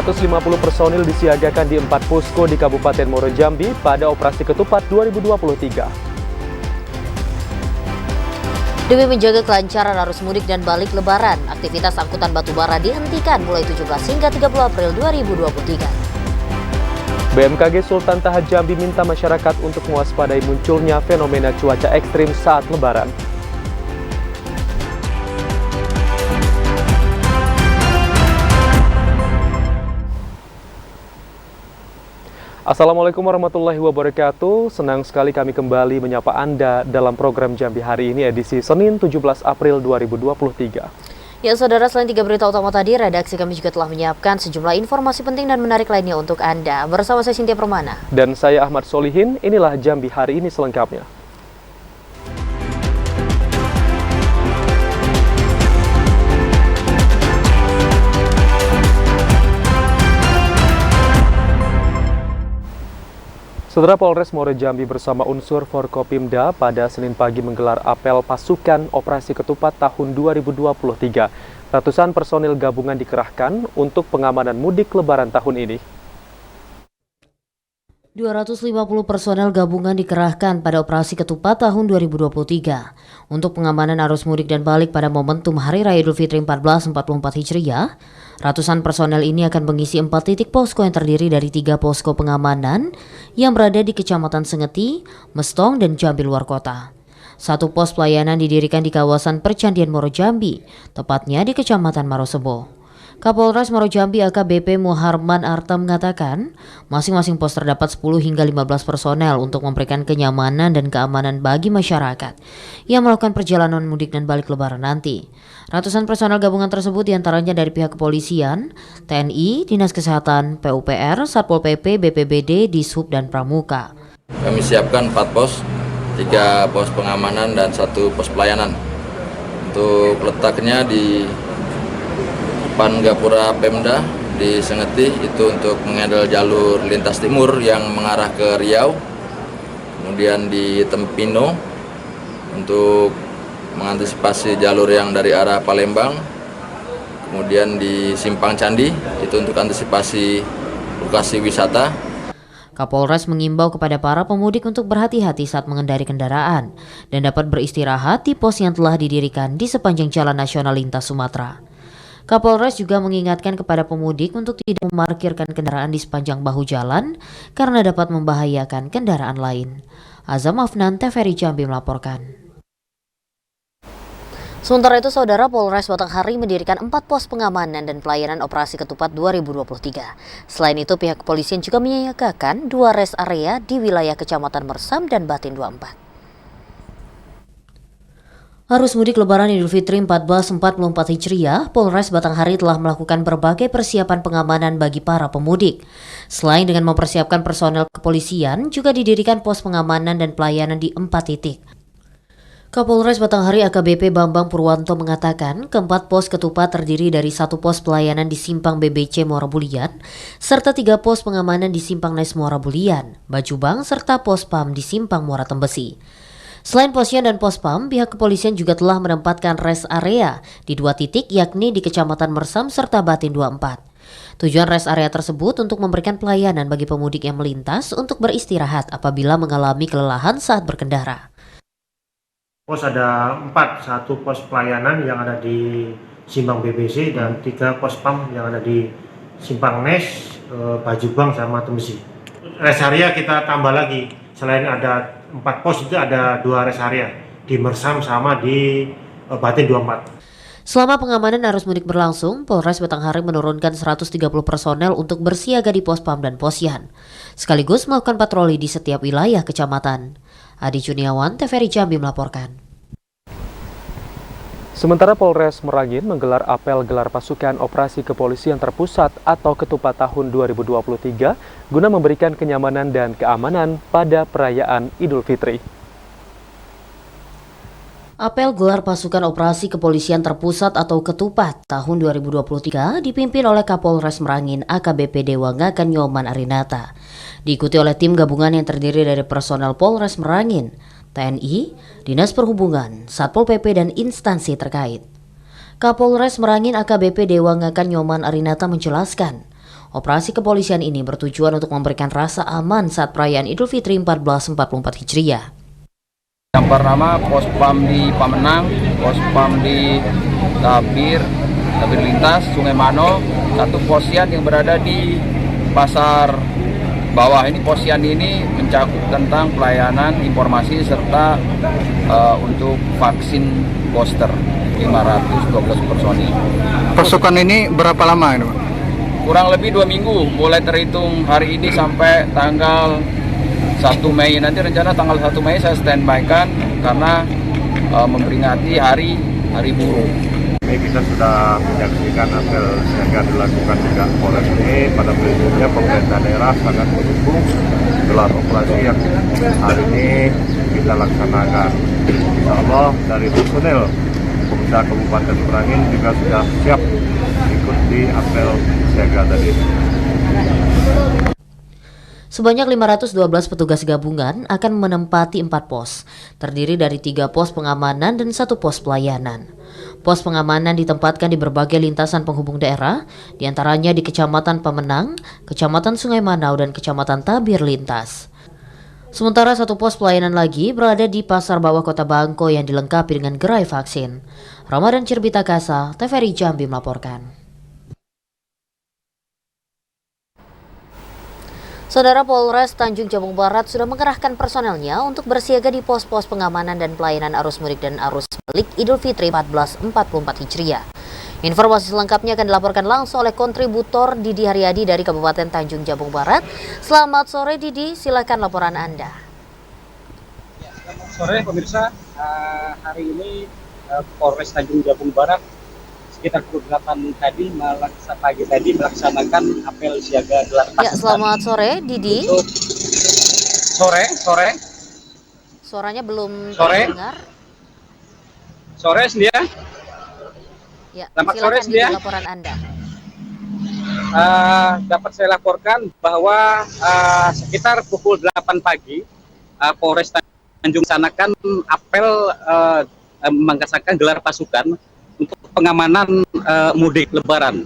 250 personil disiagakan di 4 posko di Kabupaten Muaro Jambi pada Operasi Ketupat 2023. Demi menjaga kelancaran arus mudik dan balik lebaran, aktivitas angkutan batubara dihentikan mulai 17 hingga 30 April 2023. BMKG Sultan Toha Jambi minta masyarakat untuk mewaspadai munculnya fenomena cuaca ekstrim saat lebaran. Assalamualaikum warahmatullahi wabarakatuh. Senang sekali kami kembali menyapa Anda dalam program Jambi hari ini edisi Senin 17 April 2023. Ya saudara, selain 3 berita utama tadi, redaksi kami juga telah menyiapkan sejumlah informasi penting dan menarik lainnya untuk Anda. Bersama saya Cynthia Permana. Dan saya Ahmad Solihin, inilah Jambi hari ini selengkapnya. Saudara, Polres Muaro Jambi bersama unsur Forkopimda pada Senin pagi menggelar apel pasukan Operasi Ketupat tahun 2023. Ratusan personil gabungan dikerahkan untuk pengamanan mudik lebaran tahun ini. 250 personel gabungan dikerahkan pada Operasi Ketupat tahun 2023 untuk pengamanan arus mudik dan balik pada momentum Hari Raya Idul Fitri 1444 Hijriah. Ratusan personel ini akan mengisi 4 titik posko yang terdiri dari 3 posko pengamanan yang berada di Kecamatan Sengeti, Mestong, dan Jambi luar kota. 1 pos pelayanan didirikan di kawasan Percandian Muaro Jambi, tepatnya di Kecamatan Marosebo. Kapolres Muaro Jambi AKBP Muharman Arta mengatakan, masing-masing pos terdapat 10 hingga 15 personel untuk memberikan kenyamanan dan keamanan bagi masyarakat yang melakukan perjalanan mudik dan balik lebaran nanti. Ratusan personel gabungan tersebut diantaranya dari pihak kepolisian, TNI, Dinas Kesehatan, PUPR, Satpol PP, BPBD, Dishub, dan Pramuka. Kami siapkan 4 pos, 3 pos pengamanan dan 1 pos pelayanan. Untuk letaknya di depan Gapura Pemda di Sengeti, itu untuk menghandle jalur lintas timur yang mengarah ke Riau. Kemudian di Tempino untuk mengantisipasi jalur yang dari arah Palembang. Kemudian di Simpang Candi itu untuk antisipasi lokasi wisata. Kapolres mengimbau kepada para pemudik untuk berhati-hati saat mengendari kendaraan dan dapat beristirahat di pos yang telah didirikan di sepanjang Jalan Nasional Lintas Sumatera. Kapolres juga mengingatkan kepada pemudik untuk tidak memarkirkan kendaraan di sepanjang bahu jalan karena dapat membahayakan kendaraan lain. Azam Afnan, TVRI Jambi melaporkan. Sementara itu, Saudara, Polres Batanghari mendirikan 4 pos pengamanan dan pelayanan Operasi Ketupat 2023. Selain itu, pihak kepolisian juga menyiagakan 2 rest area di wilayah Kecamatan Mersam dan Batin 24. Arus mudik Lebaran Idul Fitri 1444 Hijriah, Polres Batanghari telah melakukan berbagai persiapan pengamanan bagi para pemudik. Selain dengan mempersiapkan personel kepolisian, juga didirikan pos pengamanan dan pelayanan di 4 titik. Kapolres Batanghari AKBP Bambang Purwanto mengatakan, keempat pos ketupat terdiri dari 1 pos pelayanan di Simpang BBC Muara Bulian, serta 3 pos pengamanan di Simpang Nes Muara Bulian, Bajubang, serta pos PAM di Simpang Muara Tembesi. Selain posyan dan pos PAM, pihak kepolisian juga telah menempatkan rest area di 2 titik, yakni di Kecamatan Mersam serta Batin 24. Tujuan rest area tersebut untuk memberikan pelayanan bagi pemudik yang melintas untuk beristirahat apabila mengalami kelelahan saat berkendara. Pos ada 4, 1 pos pelayanan yang ada di Simpang BBC dan 3 pos PAM yang ada di Simpang Nes, Bajubang sama Tembesi. Rest area kita tambah lagi, selain ada 4 pos itu ada 2 rest area di Mersam sama di Batin 24. Selama pengamanan arus mudik berlangsung, Polres Batanghari menurunkan 130 personel untuk bersiaga di pos PAM dan posyan, sekaligus melakukan patroli di setiap wilayah kecamatan. Adi Juniawan, TVRI Jambi melaporkan. Sementara Polres Merangin menggelar apel gelar pasukan Operasi Kepolisian Terpusat atau Ketupat tahun 2023 guna memberikan kenyamanan dan keamanan pada perayaan Idul Fitri. Apel gelar pasukan Operasi Kepolisian Terpusat atau Ketupat tahun 2023 dipimpin oleh Kapolres Merangin AKBP Dewa Ngakan Nyoman Arinata. Diikuti oleh tim gabungan yang terdiri dari personel Polres Merangin, TNI, Dinas Perhubungan, Satpol PP, dan instansi terkait. Kapolres Merangin AKBP Dewa Ngakan Nyoman Arinata menjelaskan, Operasi kepolisian ini bertujuan untuk memberikan rasa aman saat perayaan Idul Fitri 1444 Hijriah. Yang pertama Pospam di Pamenang, Pospam di Tabir Lintas, Sungai Mano, satu posyan yang berada di Pasar Bawah. Ini posyan ini mencakup tentang pelayanan informasi serta untuk vaksin booster 512 personil. Pasukan ini berapa lama ini, Pak? Kurang lebih 2 minggu, mulai terhitung hari ini sampai tanggal 1 Mei. Nanti rencana tanggal 1 Mei saya standby-kan karena memperingati hari buruh. Ini kita sudah menyaksikan apel siaga dilakukan juga Polres ini. Pada prinsipnya pemerintah daerah sangat mendukung gelar operasi yang hari ini kita laksanakan. Insya Allah dari personel Pemerintah Kabupaten Merangin juga sudah siap ikut di apel siaga tadi. Sebanyak 512 petugas gabungan akan menempati 4 pos, terdiri dari 3 pos pengamanan dan 1 pos pelayanan. Pos pengamanan ditempatkan di berbagai lintasan penghubung daerah, diantaranya di Kecamatan Pemenang, Kecamatan Sungai Manau, dan Kecamatan Tabir Lintas. Sementara 1 pos pelayanan lagi berada di Pasar Bawah Kota Bangko yang dilengkapi dengan gerai vaksin. Ramadan Cirbita Kasa, TVRI Jambi melaporkan. Saudara, Polres Tanjung Jabung Barat sudah mengerahkan personelnya untuk bersiaga di pos-pos pengamanan dan pelayanan arus mudik dan arus balik Idul Fitri 1444 Hijriah. Informasi selengkapnya akan dilaporkan langsung oleh kontributor Didi Haryadi dari Kabupaten Tanjung Jabung Barat. Selamat sore Didi, silakan laporan Anda. Selamat sore pemirsa, hari ini Polres Tanjung Jabung Barat sekitar pukul 8 pagi tadi melaksanakan apel siaga gelar pasukan. Ya, selamat sore Didi. Sore. Suaranya belum Sore. terdengar. Sore Sendia. Ya, Selamat silakan sore, Didi, Sendia. laporan Anda. Dapat saya laporkan bahwa sekitar pukul 8 pagi Polres Tanjung melaksanakan apel melaksanakan gelar pasukan untuk pengamanan mudik Lebaran.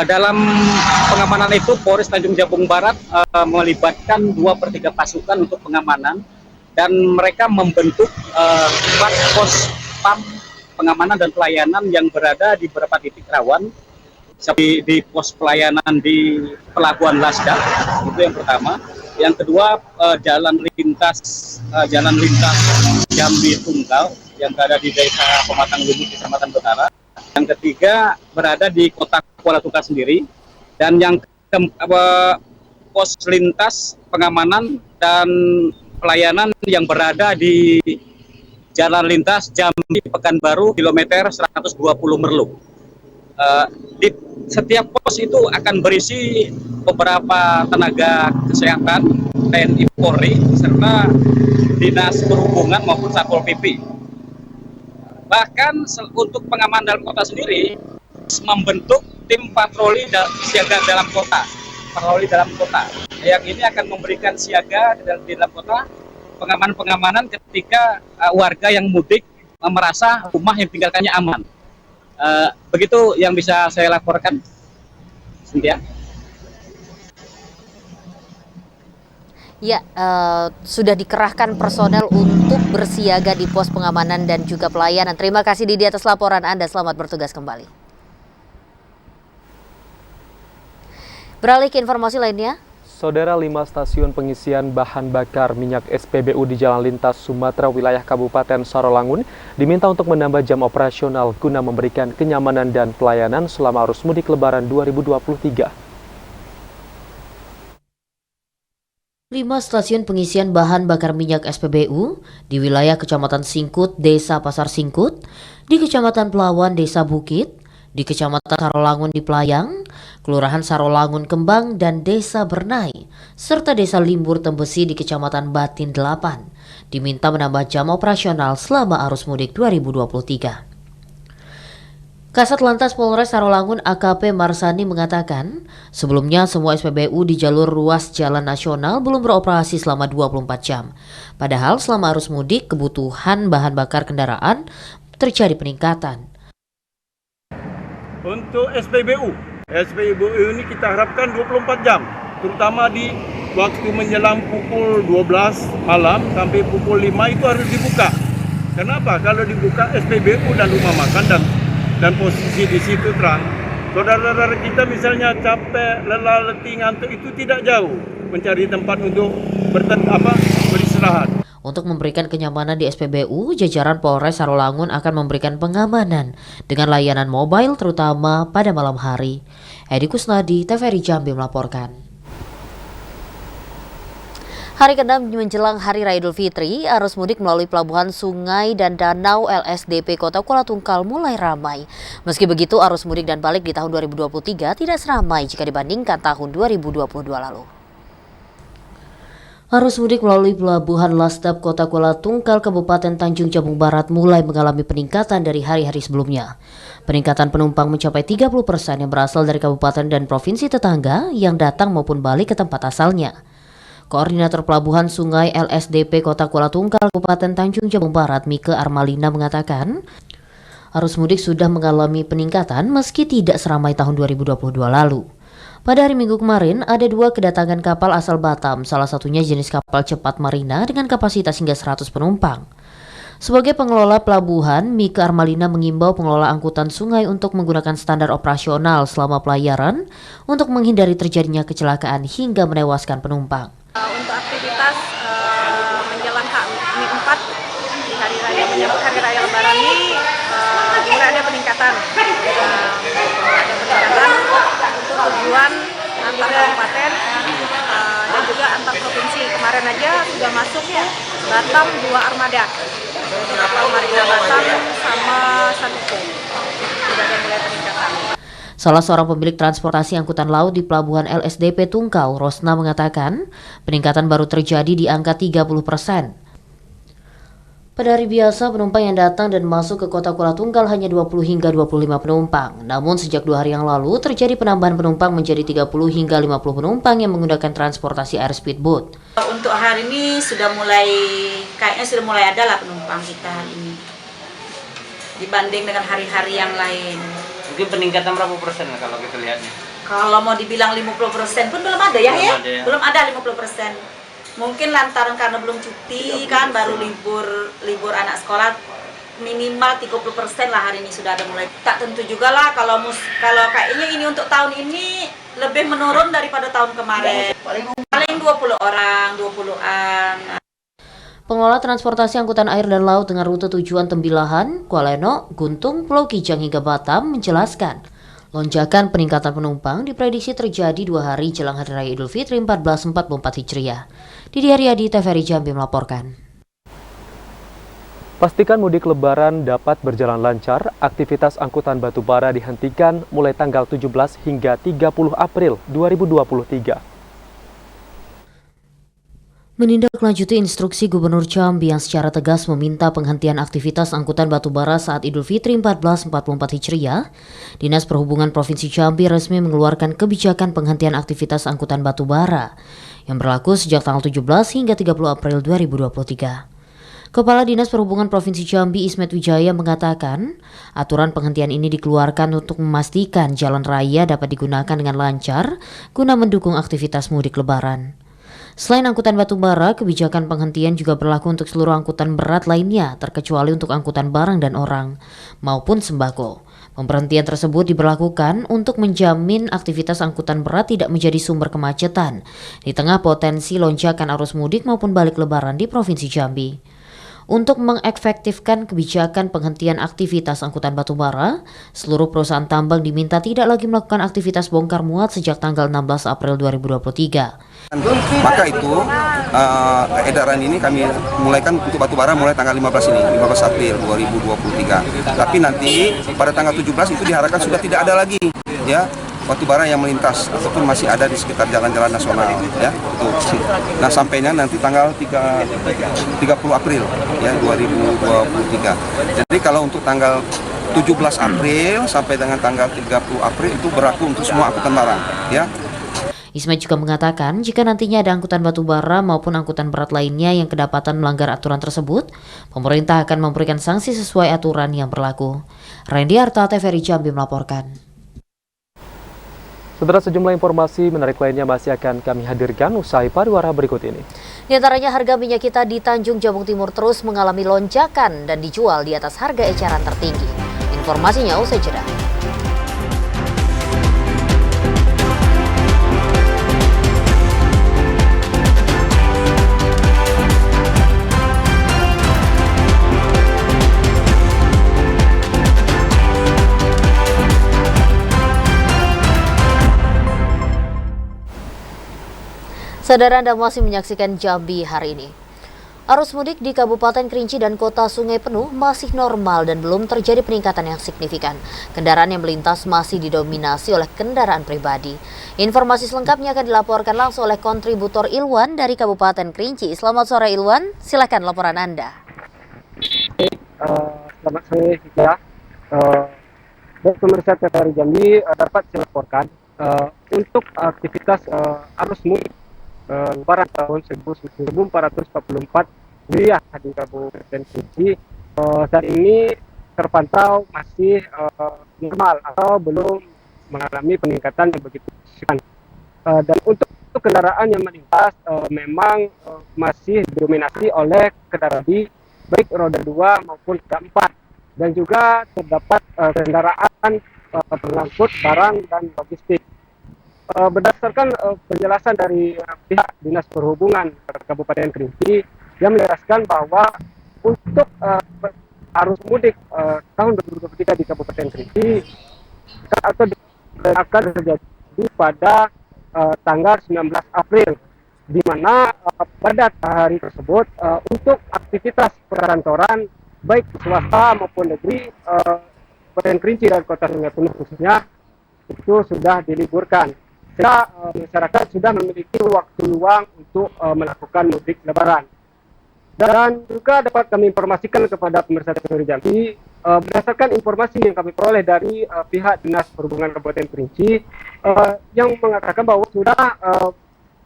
Dalam pengamanan itu Polres Tanjung Jabung Barat melibatkan 2/3 pasukan untuk pengamanan, dan mereka membentuk 4 pos pam pengamanan dan pelayanan yang berada di beberapa titik rawan, seperti di pos pelayanan di Pelabuhan Lasda, itu yang pertama. Yang kedua, jalan lintas Jambi Tunggal yang berada di Desa Pematang Lumut, Kecamatan Betara. Yang ketiga berada di Kota Kuala Tunggal sendiri, dan yang pos lintas pengamanan dan pelayanan yang berada di jalan lintas Jambi Pekanbaru kilometer 120 Merlu. Di setiap pos itu akan berisi beberapa tenaga kesehatan, TNI Polri, serta Dinas Perhubungan maupun Satpol PP. Bahkan untuk pengamanan dalam kota sendiri membentuk tim patroli siaga dalam kota, yang ini akan memberikan siaga di dalam kota, pengamanan ketika warga yang mudik merasa rumah yang tinggalkannya aman. Begitu yang bisa saya laporkan, Cynthia. Ya, sudah dikerahkan personel untuk bersiaga di pos pengamanan dan juga pelayanan. Terima kasih Didi atas laporan Anda. Selamat bertugas kembali. Beralih ke informasi lainnya. Saudara, 5 stasiun pengisian bahan bakar minyak SPBU di Jalan Lintas Sumatera wilayah Kabupaten Sarolangun diminta untuk menambah jam operasional guna memberikan kenyamanan dan pelayanan selama arus mudik Lebaran 2023. 5 stasiun pengisian bahan bakar minyak SPBU di wilayah Kecamatan Singkut, Desa Pasar Singkut, di Kecamatan Pelawan, Desa Bukit, di Kecamatan Sarolangun di Playang, Kelurahan Sarolangun Kembang, dan Desa Bernai, serta Desa Limbur Tembesi di Kecamatan Batin 8, diminta menambah jam operasional selama arus mudik 2023. Kasat Lantas Polres Sarolangun AKP Marsani mengatakan, sebelumnya semua SPBU di jalur ruas jalan nasional belum beroperasi selama 24 jam. Padahal selama arus mudik kebutuhan bahan bakar kendaraan terjadi peningkatan. Untuk SPBU SPBU ini kita harapkan 24 jam, terutama di waktu menjelang pukul 12 malam sampai pukul 5 itu harus dibuka. Kenapa? Kalau dibuka SPBU dan rumah makan dan posisi di situ terang. Saudara-saudara kita misalnya capek, lelah, letih, ngantuk itu tidak jauh mencari tempat untuk beristirahat. Untuk memberikan kenyamanan di SPBU, jajaran Polres Sarolangun akan memberikan pengamanan dengan layanan mobile terutama pada malam hari. Edi Kusnadi, TVRI Jambi melaporkan. Hari ke-6 menjelang Hari Raya Idul Fitri, arus mudik melalui pelabuhan Sungai dan Danau LSDP Kota Kuala Tungkal mulai ramai. Meski begitu, arus mudik dan balik di tahun 2023 tidak seramai jika dibandingkan tahun 2022 lalu. Arus mudik melalui pelabuhan Lasdap Kota Kuala Tungkal Kabupaten Tanjung Jabung Barat mulai mengalami peningkatan dari hari-hari sebelumnya. Peningkatan penumpang mencapai 30% yang berasal dari kabupaten dan provinsi tetangga yang datang maupun balik ke tempat asalnya. Koordinator Pelabuhan Sungai LSDP Kota Kuala Tungkal Kabupaten Tanjung Jabung Barat, Mike Armalina mengatakan, arus mudik sudah mengalami peningkatan meski tidak seramai tahun 2022 lalu. Pada hari Minggu kemarin, ada 2 kedatangan kapal asal Batam, salah satunya jenis kapal cepat Marina dengan kapasitas hingga 100 penumpang. Sebagai pengelola pelabuhan, Mike Armalina mengimbau pengelola angkutan sungai untuk menggunakan standar operasional selama pelayaran untuk menghindari terjadinya kecelakaan hingga menewaskan penumpang. Untuk aktivitas menjelang H-4 di hari raya menyambut hari raya Lebaran ini mulai ada peningkatan. Untuk tujuan antar kabupaten dan juga antar provinsi. Kemarin aja sudah masuk Batam 2 armada. Untuk kapal Marina Batam sama Sanuko. Sudah ada mulai peningkatan. Salah seorang pemilik transportasi angkutan laut di Pelabuhan LSDP Tungkal, Rosna mengatakan, peningkatan baru terjadi di angka 30%. Pada hari biasa, penumpang yang datang dan masuk ke Kota Kuala Tungkal hanya 20 hingga 25 penumpang. Namun sejak 2 hari yang lalu terjadi penambahan penumpang menjadi 30 hingga 50 penumpang yang menggunakan transportasi air speedboat. Untuk hari ini kayaknya sudah mulai ada lah penumpang kita hari ini dibanding dengan hari-hari yang lain. Mungkin peningkatan berapa persen kalau kita lihatnya? Kalau mau dibilang 50% pun belum ada ya, belum ada 50%. Mungkin lantaran karena belum cuti kan, baru libur anak sekolah, minimal 30% lah hari ini sudah ada mulai. Tak tentu juga lah kalau kayaknya ini untuk tahun ini lebih menurun daripada tahun kemarin. Paling 20 orang, 20-an. Pengelola transportasi angkutan air dan laut dengan rute tujuan Tembilahan, Kuala Eno, Guntung, Pulau Kijang hingga Batam menjelaskan, lonjakan peningkatan penumpang diprediksi terjadi 2 hari jelang Hari Raya Idul Fitri 1444 Hijriah. Didi Haryadi, TVRI Jambi melaporkan. Pastikan mudik Lebaran dapat berjalan lancar, aktivitas angkutan batubara dihentikan mulai tanggal 17 hingga 30 April 2023. Menindaklanjuti instruksi Gubernur Jambi yang secara tegas meminta penghentian aktivitas angkutan batubara saat Idul Fitri 1444 Hijriah, Dinas Perhubungan Provinsi Jambi resmi mengeluarkan kebijakan penghentian aktivitas angkutan batubara yang berlaku sejak tanggal 17 hingga 30 April 2023. Kepala Dinas Perhubungan Provinsi Jambi Ismet Wijaya mengatakan, aturan penghentian ini dikeluarkan untuk memastikan jalan raya dapat digunakan dengan lancar guna mendukung aktivitas mudik Lebaran. Selain angkutan batubara, kebijakan penghentian juga berlaku untuk seluruh angkutan berat lainnya, terkecuali untuk angkutan barang dan orang, maupun sembako. Pemberhentian tersebut diberlakukan untuk menjamin aktivitas angkutan berat tidak menjadi sumber kemacetan di tengah potensi lonjakan arus mudik maupun balik Lebaran di Provinsi Jambi. Untuk mengefektifkan kebijakan penghentian aktivitas angkutan batubara, seluruh perusahaan tambang diminta tidak lagi melakukan aktivitas bongkar muat sejak tanggal 16 April 2023. Maka itu edaran ini kami mulaikan untuk batubara mulai tanggal 15 ini, 15 April 2023. Tapi nanti pada tanggal 17 itu diharapkan sudah tidak ada lagi ya batubara yang melintas ataupun masih ada di sekitar jalan-jalan nasional ya. Nah, sampainya nanti tanggal 30 April ya 2023. Jadi kalau untuk tanggal 17 April sampai dengan tanggal 30 April itu berlaku untuk semua angkutan barang ya. Ismet juga mengatakan jika nantinya ada angkutan batubara maupun angkutan berat lainnya yang kedapatan melanggar aturan tersebut, pemerintah akan memberikan sanksi sesuai aturan yang berlaku. Randy Arta, TVRI Jambi melaporkan. Saudara, sejumlah informasi menarik lainnya masih akan kami hadirkan usai pariwara berikut ini. Di antaranya harga minyak kita di Tanjung Jabung Timur terus mengalami lonjakan dan dijual di atas harga eceran tertinggi. Informasinya usai jeda. Saudara, Anda masih menyaksikan Jambi hari ini. Arus mudik di Kabupaten Kerinci dan Kota Sungai Penuh masih normal dan belum terjadi peningkatan yang signifikan. Kendaraan yang melintas masih didominasi oleh kendaraan pribadi. Informasi selengkapnya akan dilaporkan langsung oleh kontributor Ilwan dari Kabupaten Kerinci. Selamat sore Ilwan, silakan laporan Anda. Selamat sore ya. Dan pemirsa TVRI Jambi dapat dilaporkan untuk aktivitas arus mudik Lebaran tahun 1444 Hijriah di Kabupaten Kerinci saat ini terpantau masih normal atau belum mengalami peningkatan yang begitu signifikan. Dan untuk kendaraan yang melintas memang masih didominasi oleh kendaraan baik roda 2 maupun roda 4, dan juga terdapat kendaraan pengangkut barang dan logistik. Berdasarkan penjelasan dari pihak Dinas Perhubungan Kabupaten Kerinci yang menjelaskan bahwa untuk arus mudik tahun 2023 di Kabupaten Kerinci akan terjadi pada tanggal 19 April, di mana pada hari tersebut untuk aktivitas perkantoran baik swasta maupun negeri Kabupaten Kerinci dan Kota Sungai Penuh khususnya itu sudah diliburkan. Sehingga masyarakat sudah memiliki waktu luang untuk melakukan mudik Lebaran. Dan juga dapat kami informasikan kepada pemirsa TVRI Jambi, berdasarkan informasi yang kami peroleh dari pihak Dinas Perhubungan Kabupaten Kerinci yang mengatakan bahwa sudah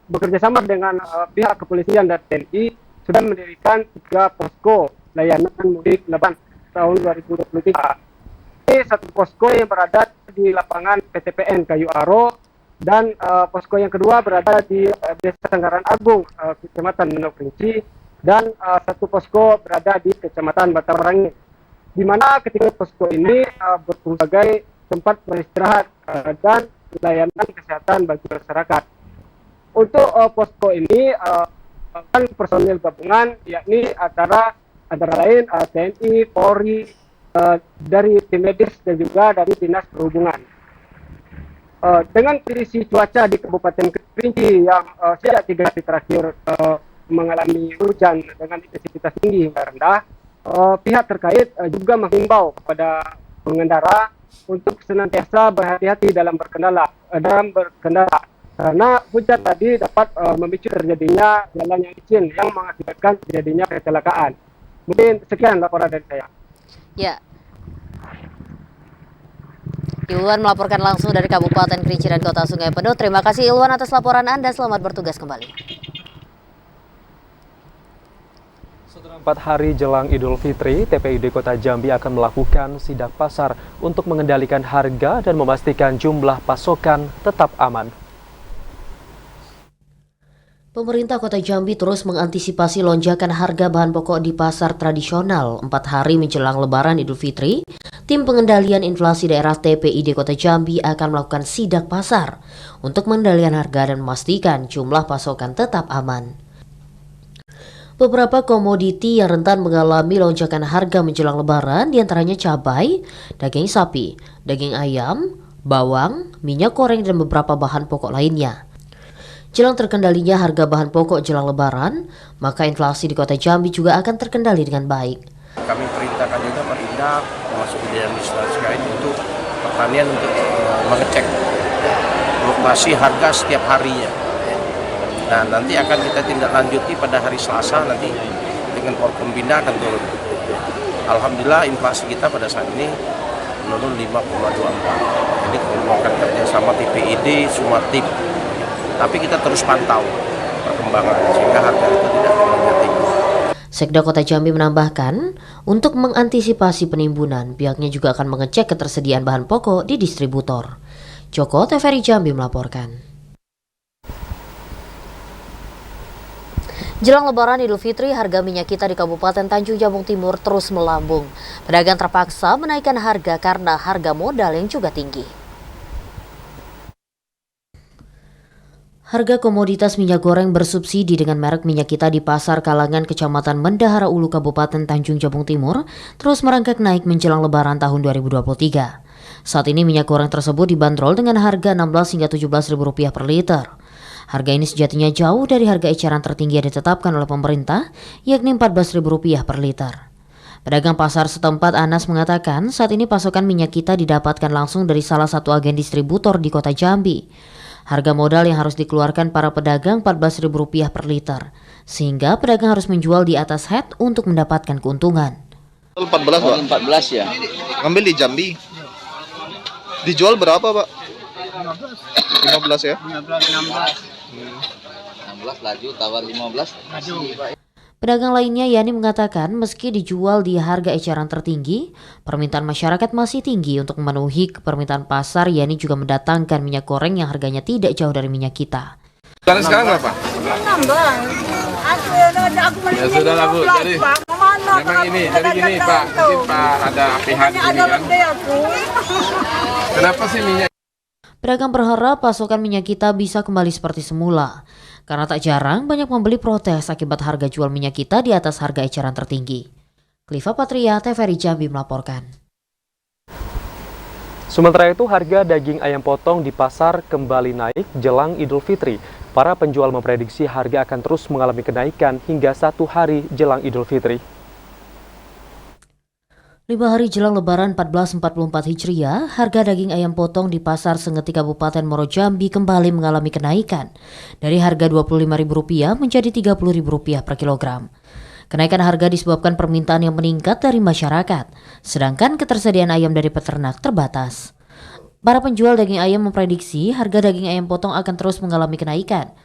bekerjasama dengan pihak kepolisian dan TNI sudah mendirikan 3 posko layanan mudik Lebaran tahun 2023. Ini satu posko yang berada di lapangan PTPN Kayu Aro, dan posko yang kedua berada di Desa Sanggaran Agung, Kecamatan Menok Kerinci, dan satu posko berada di Kecamatan Batarangi, di mana ketiga posko ini berfungsi sebagai tempat beristirahat dan layanan kesehatan bagi masyarakat. Untuk posko ini personil gabungan, yakni antara lain TNI, Polri, dari tim medis dan juga dari Dinas Perhubungan. Dengan kondisi cuaca di Kabupaten Kerinci yang sejak 3 hari terakhir mengalami hujan dengan intensitas tinggi hingga rendah, pihak terkait juga menghimbau kepada pengendara untuk senantiasa berhati-hati dalam berkendara, karena hujan tadi dapat memicu terjadinya jalan yang licin yang mengakibatkan terjadinya kecelakaan. Mungkin sekian laporan dari saya. Ya. Ilwan melaporkan langsung dari Kabupaten Kerinci dan Kota Sungai Penuh. Terima kasih Ilwan atas laporan Anda. Selamat bertugas kembali. Setelah 4 hari jelang Idul Fitri, TPID Kota Jambi akan melakukan sidak pasar untuk mengendalikan harga dan memastikan jumlah pasokan tetap aman. Pemerintah Kota Jambi terus mengantisipasi lonjakan harga bahan pokok di pasar tradisional 4 hari menjelang Lebaran Idul Fitri. Tim Pengendalian Inflasi Daerah TPID Kota Jambi akan melakukan sidak pasar untuk mengendalikan harga dan memastikan jumlah pasokan tetap aman. Beberapa komoditi yang rentan mengalami lonjakan harga menjelang Lebaran diantaranya cabai, daging sapi, daging ayam, bawang, minyak goreng dan beberapa bahan pokok lainnya. Jelang terkendalinya harga bahan pokok jelang Lebaran, maka inflasi di Kota Jambi juga akan terkendali dengan baik. Kami perintahkan juga Perindak termasuk Bidang Administrasi untuk pertanian untuk mengecek fluktuasi harga setiap harinya. Nah, nanti akan kita tindak lanjuti pada hari Selasa nanti dengan Forkombinda akan turun. Alhamdulillah inflasi kita pada saat ini menurun 5,24. Jadi melakukan kerjasama TPID, semua tim. Tapi kita terus pantau perkembangan sehingga harga itu tidak meningkat. Sekda Kota Jambi menambahkan, untuk mengantisipasi penimbunan, pihaknya juga akan mengecek ketersediaan bahan pokok di distributor. Joko TVRI Jambi melaporkan. Jelang Lebaran Idul Fitri, harga minyak kita di Kabupaten Tanjung Jabung Timur terus melambung. Pedagang terpaksa menaikkan harga karena harga modal yang juga tinggi. Harga komoditas minyak goreng bersubsidi dengan merek minyak kita di pasar Kalangan Kecamatan Bendahara Ulu Kabupaten Tanjung Jabung Timur terus merangkak naik menjelang Lebaran tahun 2023. Saat ini minyak goreng tersebut dibanderol dengan harga Rp16 hingga Rp17.000 per liter. Harga ini sejatinya jauh dari harga eceran tertinggi yang ditetapkan oleh pemerintah, yakni Rp14.000 per liter. Pedagang pasar setempat Anas mengatakan saat ini pasokan minyak kita didapatkan langsung dari salah satu agen distributor di kota Jambi. Harga modal yang harus dikeluarkan para pedagang Rp14.000 per liter, sehingga pedagang harus menjual di atas head untuk mendapatkan keuntungan. 14 Pak? 14 ya. Ngambil di Jambi. Dijual berapa Pak? 15 ya? 16 laju, tawar 15. Pedagang lainnya Yani mengatakan meski dijual di harga eceran tertinggi, permintaan masyarakat masih tinggi untuk memenuhi permintaan pasar. Yani juga mendatangkan minyak goreng yang harganya tidak jauh dari minyak kita. Sekarang berapa? 16. Ya sudah lah Bu, jadi memang ini, jadi gini Pak, mungkin Pak ada pihak ini kan. Kenapa sih minyak? Pedagang berharap pasokan minyak kita bisa kembali seperti semula. Karena tak jarang banyak pembeli protes akibat harga jual minyak kita di atas harga eceran tertinggi. Kliva Patria, TVRI Jambi melaporkan. Sementara itu, harga daging ayam potong di pasar kembali naik jelang Idul Fitri. Para penjual memprediksi harga akan terus mengalami kenaikan hingga 1 hari jelang Idul Fitri. 5 hari jelang Lebaran 1444 Hijriah, harga daging ayam potong di Pasar Sengeti Kabupaten Muaro Jambi kembali mengalami kenaikan dari harga Rp25.000 menjadi Rp30.000 per kilogram. Kenaikan harga disebabkan permintaan yang meningkat dari masyarakat, sedangkan ketersediaan ayam dari peternak terbatas. Para penjual daging ayam memprediksi harga daging ayam potong akan terus mengalami kenaikan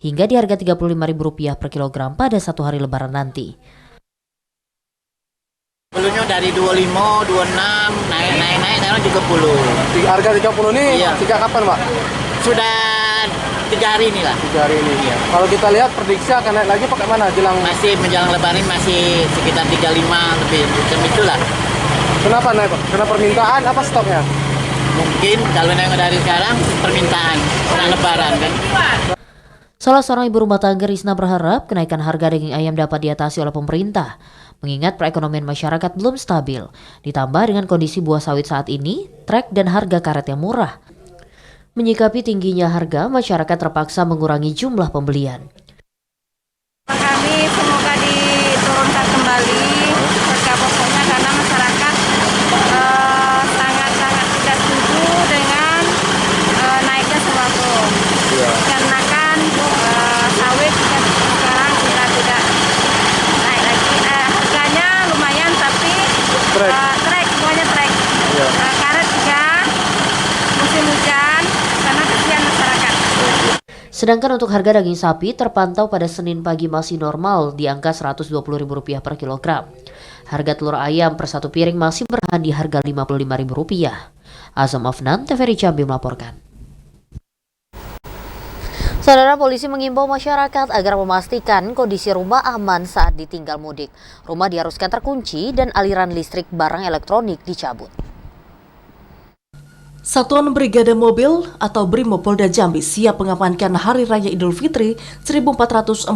hingga di harga Rp35.000 per kilogram pada 1 hari Lebaran nanti. Dulunya dari 25, 26, naik sekarang juga 30. Harga 30 ini iya. Sejak kapan Pak? Sudah 3 hari ini lah. 3 hari ini. Iya. Kalau kita lihat prediksi akan naik lagi pakai mana? Masih menjelang Lebaran masih sekitar 35 lebih, macam itulah. Kenapa naik Pak? Karena permintaan apa stoknya? Mungkin kalau naik dari sekarang permintaan, karena Lebaran kan. Salah seorang ibu rumah tangga Risna berharap kenaikan harga daging ayam dapat diatasi oleh pemerintah, mengingat perekonomian masyarakat belum stabil, ditambah dengan kondisi buah sawit saat ini, trek dan harga karet yang murah. Menyikapi tingginya harga, masyarakat terpaksa mengurangi jumlah pembelian. Kami semoga diturunkan kembali harga pokoknya karena masyarakat sangat-sangat tidak setuju dengan naiknya sembako. Karena kan sawit sekarang sudah tidak naik lagi. Harganya lumayan tapi trek semuanya trek. Karet juga musim hujan karena kesian masyarakat. Sedangkan untuk harga daging sapi terpantau pada Senin pagi masih normal di angka Rp120.000 per kilogram. Harga telur ayam per satu piring masih bertahan di harga Rp55.000. Azam Afnan, TVRI Jambi melaporkan. Saudara, polisi mengimbau masyarakat agar memastikan kondisi rumah aman saat ditinggal mudik. Rumah diharuskan terkunci dan aliran listrik barang elektronik dicabut. Satuan Brigade Mobil atau Brimopolda Jambi siap mengamankan Hari Raya Idul Fitri 1444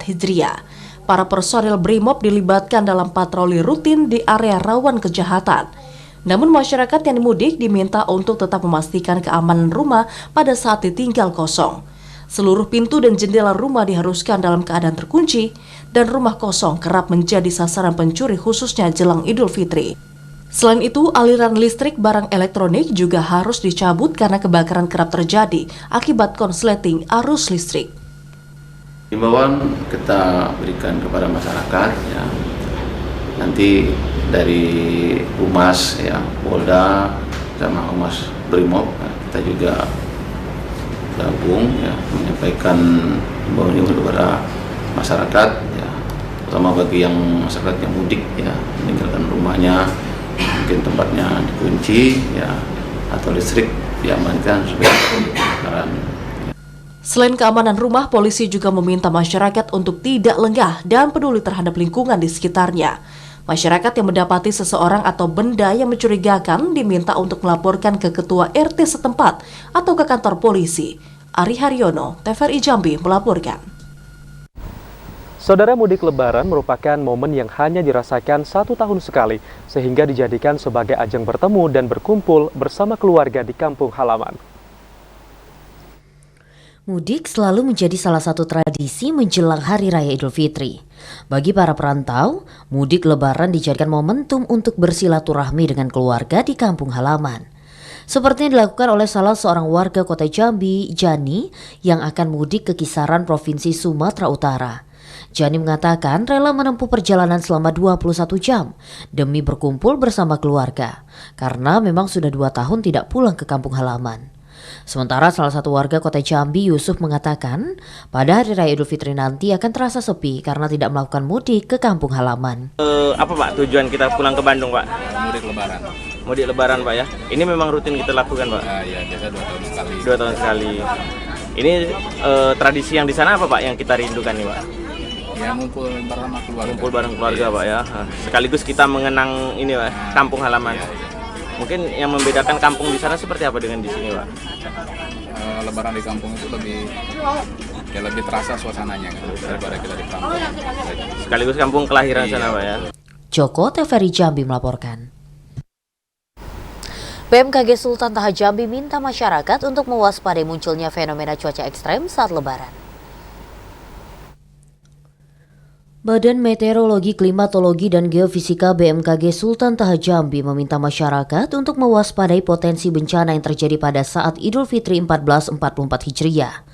Hijriah. Para personil Brimob dilibatkan dalam patroli rutin di area rawan kejahatan. Namun masyarakat yang mudik diminta untuk tetap memastikan keamanan rumah pada saat ditinggal kosong. Seluruh pintu dan jendela rumah diharuskan dalam keadaan terkunci dan rumah kosong kerap menjadi sasaran pencuri khususnya jelang Idul Fitri. Selain itu, aliran listrik barang elektronik juga harus dicabut karena kebakaran kerap terjadi akibat konsleting arus listrik. Himbauan kita berikan kepada masyarakat ya. Nanti dari Humas ya, Polda sama Humas Brimob kita juga gabung ya, menyampaikan himbauan ini kepada masyarakat ya, terutama bagi yang masyarakat yang mudik ya, meninggalkan rumahnya mungkin tempatnya dikunci ya, atau listrik diamankan sebagai kendaraan. Selain keamanan rumah, polisi juga meminta masyarakat untuk tidak lengah dan peduli terhadap lingkungan di sekitarnya. Masyarakat yang mendapati seseorang atau benda yang mencurigakan diminta untuk melaporkan ke ketua RT setempat atau ke kantor polisi. Ari Haryono, TVRI Jambi melaporkan. Saudara, mudik lebaran merupakan momen yang hanya dirasakan 1 tahun sekali, sehingga dijadikan sebagai ajang bertemu dan berkumpul bersama keluarga di kampung halaman. Mudik selalu menjadi salah satu tradisi menjelang Hari Raya Idul Fitri. Bagi para perantau, mudik lebaran dijadikan momentum untuk bersilaturahmi dengan keluarga di kampung halaman. Seperti yang dilakukan oleh salah seorang warga kota Jambi, Jani, yang akan mudik ke kisaran Provinsi Sumatera Utara. Jani mengatakan rela menempuh perjalanan selama 21 jam demi berkumpul bersama keluarga, karena memang sudah 2 tahun tidak pulang ke kampung halaman. Sementara salah satu warga kota Jambi, Yusuf, mengatakan pada Hari Raya Idul Fitri nanti akan terasa sepi karena tidak melakukan mudik ke kampung halaman. Apa Pak tujuan kita pulang ke Bandung, Pak? Mudik lebaran. Mudik lebaran, Pak, ya? Ini memang rutin kita lakukan, Pak? Ya, biasa 2 tahun sekali. 2 tahun sekali. Ini tradisi yang di sana apa, Pak, yang kita rindukan nih, Pak? Ya, ngumpul bersama keluarga. Ngumpul bareng keluarga, Pak, ya. Sekaligus kita mengenang ini, Pak, kampung halaman. Mungkin yang membedakan kampung di sana seperti apa dengan di sini, Pak? Lebaran di kampung itu lebih terasa suasananya kan, daripada kita di kampung. Sekaligus kampung kelahiran sana, Pak, ya. Joko, TVRI Jambi melaporkan. BMKG Sultan Toha Jambi minta masyarakat untuk mewaspadai munculnya fenomena cuaca ekstrem saat Lebaran. Badan Meteorologi, Klimatologi, dan Geofisika BMKG Sultan Toha Jambi meminta masyarakat untuk mewaspadai potensi bencana yang terjadi pada saat Idul Fitri 1444 Hijriah.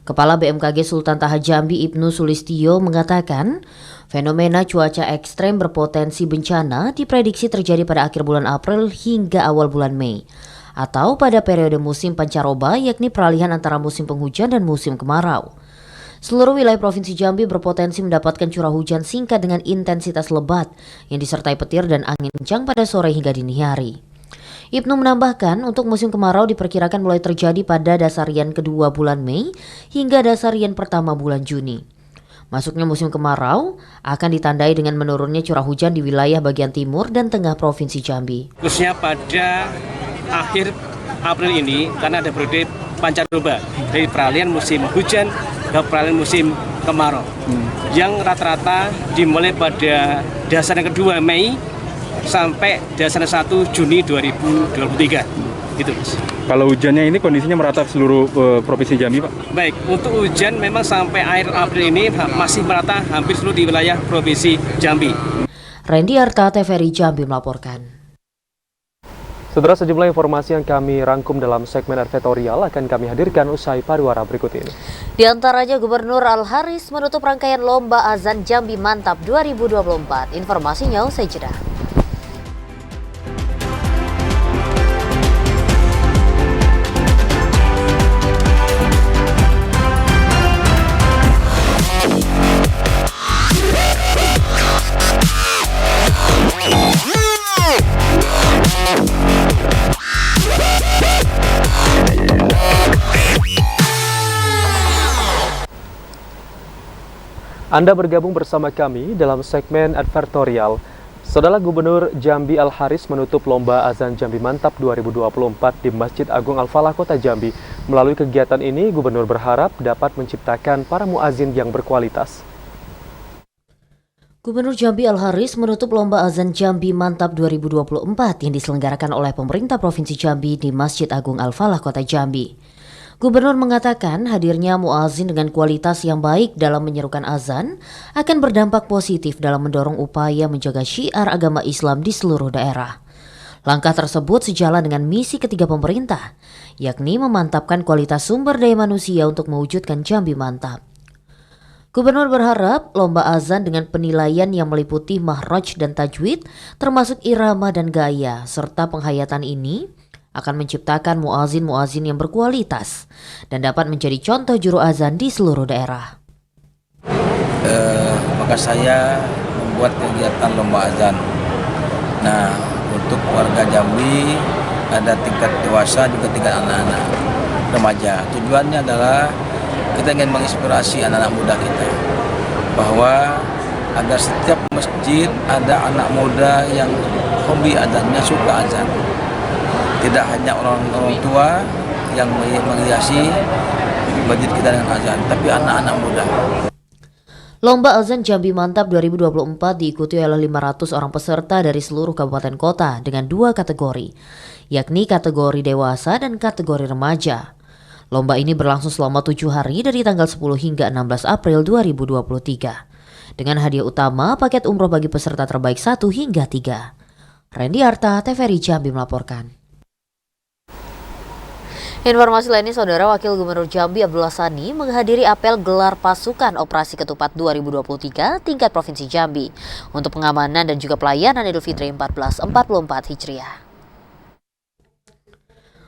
Kepala BMKG Sultan Toha Jambi Ibnu Sulistyo mengatakan, fenomena cuaca ekstrem berpotensi bencana diprediksi terjadi pada akhir bulan April hingga awal bulan Mei, atau pada periode musim pancaroba, yakni peralihan antara musim penghujan dan musim kemarau. Seluruh wilayah Provinsi Jambi berpotensi mendapatkan curah hujan singkat dengan intensitas lebat yang disertai petir dan angin kencang pada sore hingga dini hari. Ibnu menambahkan, untuk musim kemarau diperkirakan mulai terjadi pada dasarian kedua bulan Mei hingga dasarian pertama bulan Juni. Masuknya musim kemarau akan ditandai dengan menurunnya curah hujan di wilayah bagian timur dan tengah Provinsi Jambi. Khususnya pada akhir April ini karena ada periode pancaroba dari peralihan musim hujan ke peralihan musim kemarau yang rata-rata dimulai pada dasar yang kedua Mei sampai dasar 1 Juni 2023 gitu, Mas. Kalau hujannya ini kondisinya merata seluruh Provinsi Jambi, Pak? Baik, untuk hujan memang sampai akhir April ini masih merata hampir seluruh di wilayah Provinsi Jambi. Randy Arta, TVRI Jambi melaporkan. Saudara, sejumlah informasi yang kami rangkum dalam segmen editorial akan kami hadirkan usai pariwara berikut ini. Di antaranya Gubernur Al-Haris menutup rangkaian Lomba Azan Jambi Mantap 2024. Informasinya usai jeda. Anda bergabung bersama kami dalam segmen editorial. Saudara, Gubernur Jambi Al-Haris menutup Lomba Azan Jambi Mantap 2024 di Masjid Agung Al-Falah Kota Jambi. Melalui kegiatan ini, Gubernur berharap dapat menciptakan para muazin yang berkualitas. Gubernur Jambi Al-Haris menutup Lomba Azan Jambi Mantap 2024 yang diselenggarakan oleh pemerintah Provinsi Jambi di Masjid Agung Al-Falah Kota Jambi. Gubernur mengatakan hadirnya muazin dengan kualitas yang baik dalam menyerukan azan akan berdampak positif dalam mendorong upaya menjaga syiar agama Islam di seluruh daerah. Langkah tersebut sejalan dengan misi ketiga pemerintah, yakni memantapkan kualitas sumber daya manusia untuk mewujudkan Jambi Mantap. Gubernur berharap lomba azan dengan penilaian yang meliputi mahraj dan tajwid, termasuk irama dan gaya, serta penghayatan ini akan menciptakan muazin-muazin yang berkualitas dan dapat menjadi contoh juru azan di seluruh daerah. Maka saya membuat kegiatan lomba azan. Nah, untuk warga Jambi ada tingkat dewasa juga tingkat anak-anak remaja. Tujuannya adalah kita ingin menginspirasi anak-anak muda kita bahwa agar setiap masjid ada anak muda yang hobi azannya, suka azan. Tidak hanya orang tua yang menghiasi masjid kita dengan azan, tapi anak-anak muda. Lomba Azan Jambi Mantap 2024 diikuti oleh 500 orang peserta dari seluruh kabupaten kota dengan 2 kategori, yakni kategori dewasa dan kategori remaja. Lomba ini berlangsung selama 7 hari dari tanggal 10 hingga 16 April 2023. Dengan hadiah utama paket umroh bagi peserta terbaik 1 hingga 3. Randy Arta, TVRI Jambi melaporkan. Informasi lainnya, Saudara, Wakil Gubernur Jambi Abdullah Sani menghadiri apel gelar pasukan Operasi Ketupat 2023 tingkat Provinsi Jambi untuk pengamanan dan juga pelayanan Idul Fitri 1444 Hijriah.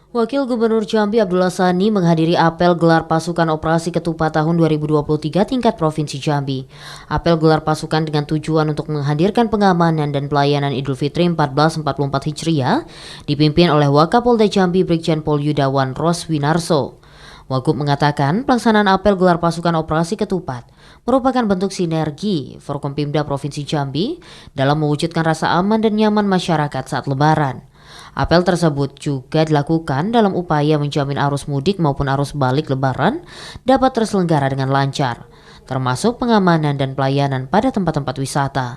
Wakil Gubernur Jambi Abdullah Sani menghadiri apel gelar pasukan Operasi Ketupat tahun 2023 tingkat Provinsi Jambi. Apel gelar pasukan dengan tujuan untuk menghadirkan pengamanan dan pelayanan Idul Fitri 1444 Hijriah dipimpin oleh Wakapolda Jambi Brigjen Pol Yudawan Roswinarso. Wagub mengatakan pelaksanaan apel gelar pasukan Operasi Ketupat merupakan bentuk sinergi Forkompimda Provinsi Jambi dalam mewujudkan rasa aman dan nyaman masyarakat saat Lebaran. Apel tersebut juga dilakukan dalam upaya menjamin arus mudik maupun arus balik Lebaran dapat terselenggara dengan lancar, termasuk pengamanan dan pelayanan pada tempat-tempat wisata.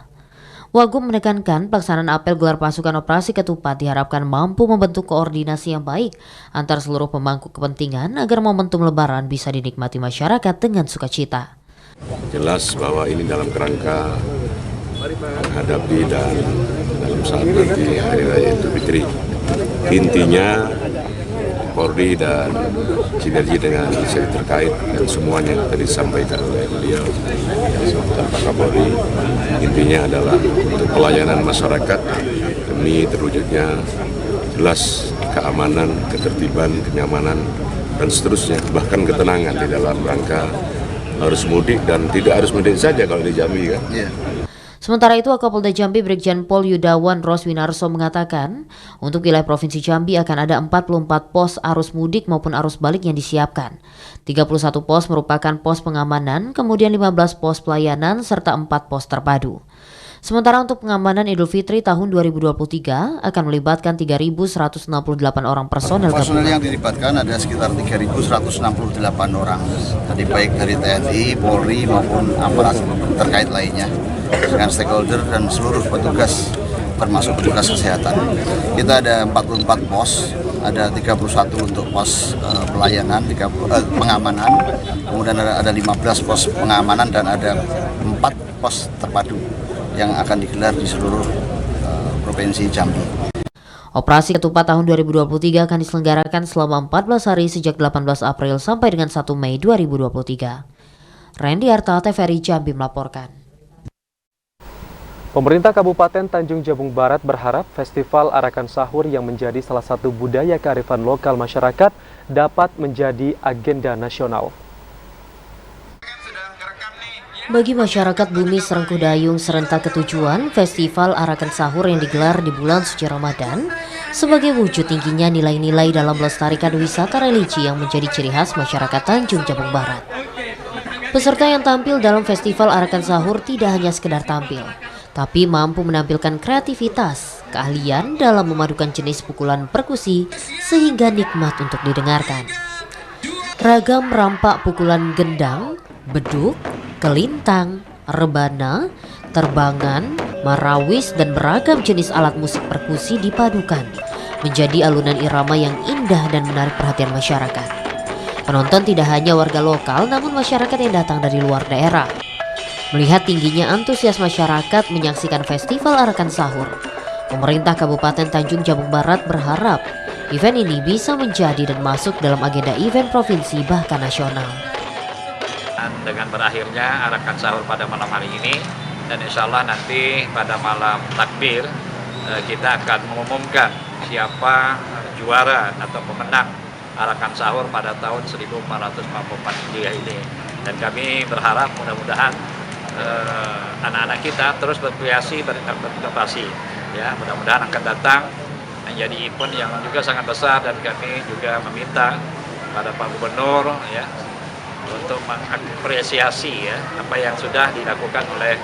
Wagub menekankan pelaksanaan apel gelar pasukan Operasi Ketupat diharapkan mampu membentuk koordinasi yang baik antar seluruh pemangku kepentingan agar momentum Lebaran bisa dinikmati masyarakat dengan sukacita. Jelas bahwa ini dalam kerangka menghadapi dan dalam saat nanti Hari Raya Idul Fitri. Intinya Polri dan sinergi dengan instansi terkait dan semuanya yang tadi disampaikan oleh beliau dan Pak Kapolri, intinya adalah untuk pelayanan masyarakat demi terwujudnya jelas keamanan, ketertiban, kenyamanan dan seterusnya, bahkan ketenangan di dalam rangka harus mudik dan tidak harus mudik saja kalau di Jambi kan. Sementara itu, Wakapolda Jambi Brigjen Pol Yudawan Roswinarso mengatakan, untuk wilayah Provinsi Jambi akan ada 44 pos arus mudik maupun arus balik yang disiapkan. 31 pos merupakan pos pengamanan, kemudian 15 pos pelayanan, serta 4 pos terpadu. Sementara untuk pengamanan Idul Fitri tahun 2023 akan melibatkan 3.168 orang personel. Personel yang dilibatkan ada sekitar 3.168 orang, tadi baik dari TNI, Polri maupun aparat terkait lainnya, dengan stakeholder dan seluruh petugas termasuk petugas kesehatan. Kita ada 44 pos, ada 31 untuk pos pelayanan, pengamanan, kemudian ada 15 pos pengamanan dan ada 4 pos terpadu yang akan digelar di seluruh Provinsi Jambi. Operasi Ketupat tahun 2023 akan diselenggarakan selama 14 hari sejak 18 April sampai dengan 1 Mei 2023. Randy Arta, TVRI Jambi melaporkan. Pemerintah Kabupaten Tanjung Jabung Barat berharap Festival Arakan Sahur yang menjadi salah satu budaya kearifan lokal masyarakat dapat menjadi agenda nasional. Bagi masyarakat Bumi Serengkudayung serentak ketujuan, Festival Arakan Sahur yang digelar di bulan suci Ramadan sebagai wujud tingginya nilai-nilai dalam melestarikan wisata religi yang menjadi ciri khas masyarakat Tanjung Jabung Barat. Peserta yang tampil dalam Festival Arakan Sahur tidak hanya sekedar tampil, tapi mampu menampilkan kreativitas, keahlian dalam memadukan jenis pukulan perkusi sehingga nikmat untuk didengarkan. Ragam rampak pukulan gendang, beduk, kelintang, rebana, terbangan, marawis, dan beragam jenis alat musik perkusi dipadukan menjadi alunan irama yang indah dan menarik perhatian masyarakat. Penonton tidak hanya warga lokal, namun masyarakat yang datang dari luar daerah. Melihat tingginya antusias masyarakat menyaksikan Festival Arakan Sahur, pemerintah Kabupaten Tanjung Jabung Barat berharap event ini bisa menjadi dan masuk dalam agenda event provinsi bahkan nasional. Dengan berakhirnya Arakan Sahur pada malam hari ini, dan insya Allah nanti pada malam takbir kita akan mengumumkan siapa juara atau pemenang Arakan Sahur pada tahun 1444 Hijriah ini. Dan kami berharap mudah-mudahan anak-anak kita terus berkreasi, berinovasi, ya, mudah-mudahan akan datang menjadi event yang juga sangat besar, dan kami juga meminta pada Pak Gubernur ya untuk mengapresiasi ya apa yang sudah dilakukan oleh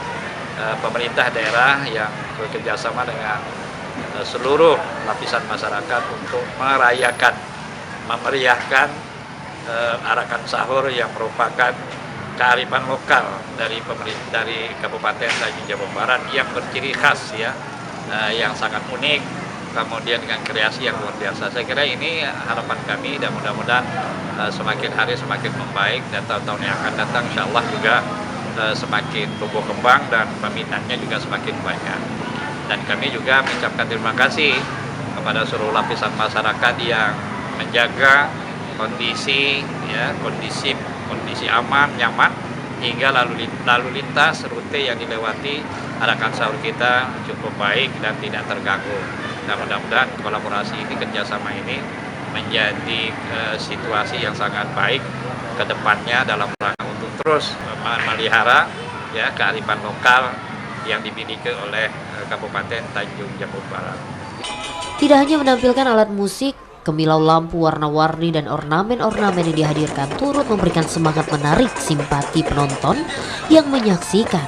pemerintah daerah yang bekerjasama dengan seluruh lapisan masyarakat untuk memeriahkan arakan sahur yang merupakan kearifan lokal dari pemerintah dari Kabupaten Tanjung Jabung Barat yang berciri khas ya, yang sangat unik, kemudian dengan kreasi yang luar biasa. Saya kira ini harapan kami, dan mudah-mudahan semakin hari semakin membaik, dan tahun-tahun yang akan datang insya Allah juga semakin tumbuh kembang dan peminatnya juga semakin banyak. Dan kami juga mengucapkan terima kasih kepada seluruh lapisan masyarakat yang menjaga kondisi aman, nyaman, hingga lalu lintas rute yang dilewati arakan sahur kita cukup baik dan tidak terganggu. Nah, mudah-mudahan kolaborasi ini, kerjasama ini menjadi situasi yang sangat baik ke depannya dalam rangka untuk terus memelihara ya kearifan lokal yang dimiliki oleh Kabupaten Tanjung Jabung Barat. Tidak hanya menampilkan alat musik, kemilau lampu warna-warni dan ornamen-ornamen yang dihadirkan turut memberikan semangat menarik simpati penonton yang menyaksikan,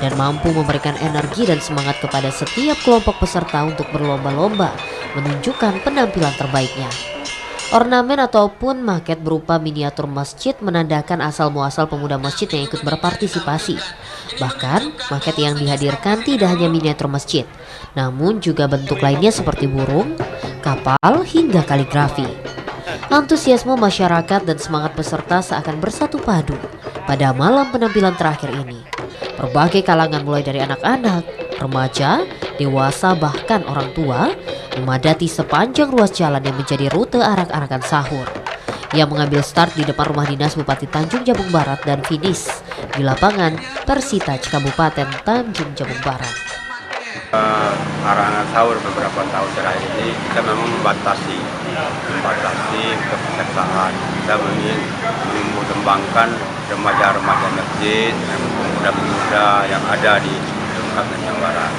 dan mampu memberikan energi dan semangat kepada setiap kelompok peserta untuk berlomba-lomba menunjukkan penampilan terbaiknya. Ornamen ataupun maket berupa miniatur masjid menandakan asal-muasal pemuda masjid yang ikut berpartisipasi. Bahkan, maket yang dihadirkan tidak hanya miniatur masjid, namun juga bentuk lainnya seperti burung, kapal, hingga kaligrafi. Antusiasme masyarakat dan semangat peserta seakan bersatu padu pada malam penampilan terakhir ini. Berbagai kalangan mulai dari anak-anak, remaja, dewasa, bahkan orang tua memadati sepanjang ruas jalan yang menjadi rute arak-arakan sahur, yang mengambil start di depan rumah dinas Bupati Tanjung Jabung Barat dan finish di lapangan Persita Kabupaten Tanjung Jabung Barat. Arahan sahur beberapa tahun terakhir ini kita memang membatasi kepesertaan. Kita ingin mengembangkan remaja-remaja masjid, pemuda-pemuda yang ada di Kabupaten Tanjung Barat.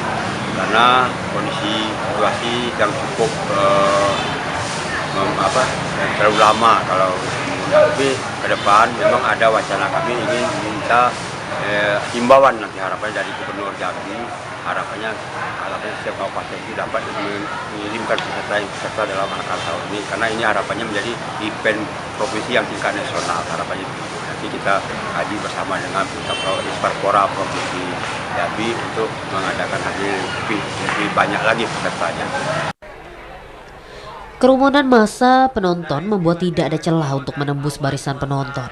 Karena kondisi situasi yang cukup terlalu lama kalau tapi ke depan memang ada wacana kami ingin minta himbauan nanti harapannya dari Gubernur Jambi, harapannya setiap kabupaten itu dapat mengirimkan peserta dalam arakan sahur ini, karena ini harapannya menjadi event provinsi yang tingkat nasional. Harapannya nanti kita kaji bersama dengan Parpora Provinsi Jambi untuk mengadakan lebih banyak lagi pesertanya. Kerumunan massa penonton membuat tidak ada celah untuk menembus barisan penonton.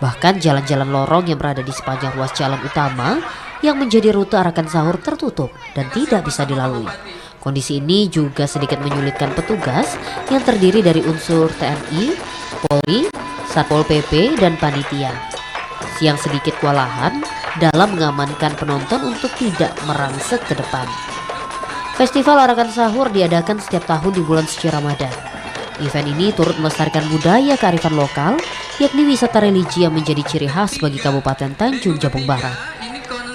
Bahkan jalan-jalan lorong yang berada di sepanjang ruas jalan utama yang menjadi rute arakan sahur tertutup dan tidak bisa dilalui. Kondisi ini juga sedikit menyulitkan petugas yang terdiri dari unsur TNI, Polri, Satpol PP, dan panitia, yang sedikit kewalahan dalam mengamankan penonton untuk tidak merangsek ke depan. Festival arakan sahur diadakan setiap tahun di bulan suci Ramadan. Event ini turut melestarikan budaya kearifan lokal, yakni wisata religi yang menjadi ciri khas bagi Kabupaten Tanjung Jabung Barat.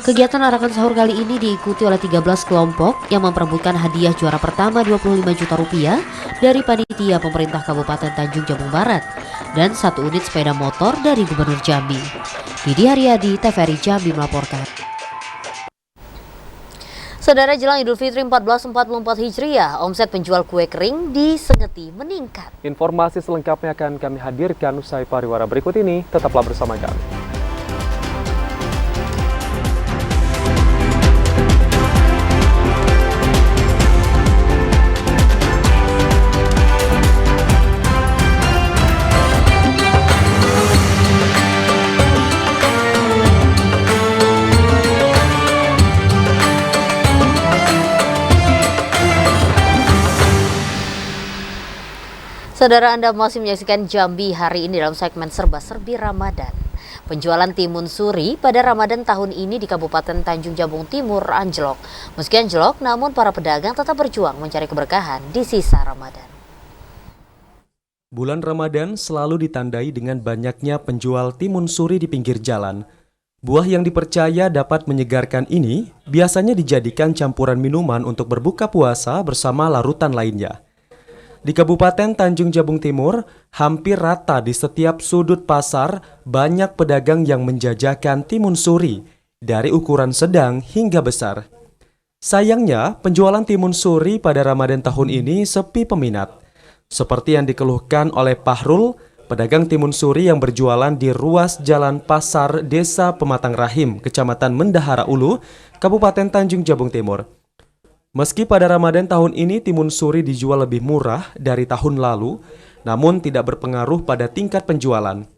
Kegiatan arakan sahur kali ini diikuti oleh 13 kelompok yang memperebutkan hadiah juara pertama 25 juta rupiah dari panitia pemerintah Kabupaten Tanjung Jabung Barat dan 1 unit sepeda motor dari Gubernur Jambi. Didi Haryadi, TVRI Jambi melaporkan. Saudara, jelang Idul Fitri 1444 Hijriah, omset penjual kue kering di Sengeti meningkat. Informasi selengkapnya akan kami hadirkan usai pariwara berikut ini. Tetaplah bersama kami. Saudara, Anda masih menyaksikan Jambi hari ini dalam segmen Serba-Serbi Ramadan. Penjualan timun suri pada Ramadan tahun ini di Kabupaten Tanjung Jabung Timur anjlok. Meski anjlok, namun para pedagang tetap berjuang mencari keberkahan di sisa Ramadan. Bulan Ramadan selalu ditandai dengan banyaknya penjual timun suri di pinggir jalan. Buah yang dipercaya dapat menyegarkan ini biasanya dijadikan campuran minuman untuk berbuka puasa bersama larutan lainnya. Di Kabupaten Tanjung Jabung Timur, hampir rata di setiap sudut pasar banyak pedagang yang menjajakan timun suri dari ukuran sedang hingga besar. Sayangnya, penjualan timun suri pada Ramadan tahun ini sepi peminat. Seperti yang dikeluhkan oleh Pahrul, pedagang timun suri yang berjualan di ruas Jalan Pasar Desa Pematang Rahim, Kecamatan Mendahara Ulu, Kabupaten Tanjung Jabung Timur. Meski pada Ramadan tahun ini timun suri dijual lebih murah dari tahun lalu, namun tidak berpengaruh pada tingkat penjualan.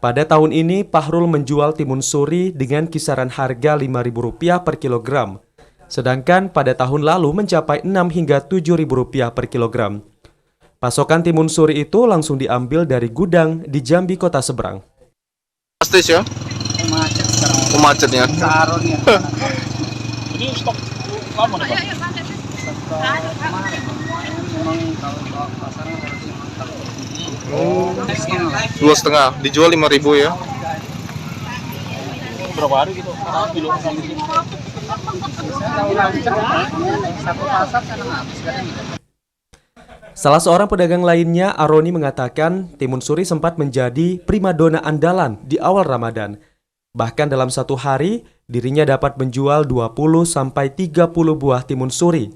Pada tahun ini, Pahrul menjual timun suri dengan kisaran harga Rp5.000 per kilogram, sedangkan pada tahun lalu mencapai Rp6 hingga Rp7.000 per kilogram. Pasokan timun suri itu langsung diambil dari gudang di Jambi Kota Seberang. Pasti ya? Macet sekarang. Macetnya. Sarungnya. Ini stok lama nih, Pak? Oh, 2,5 dijual 5.000 ya. Berapa hari gitu? Kilo Satu pasar sana habis kadang gitu. Salah seorang pedagang lainnya, Aroni, mengatakan timun suri sempat menjadi primadona andalan di awal Ramadan. Bahkan dalam satu hari, dirinya dapat menjual 20-30 buah timun suri.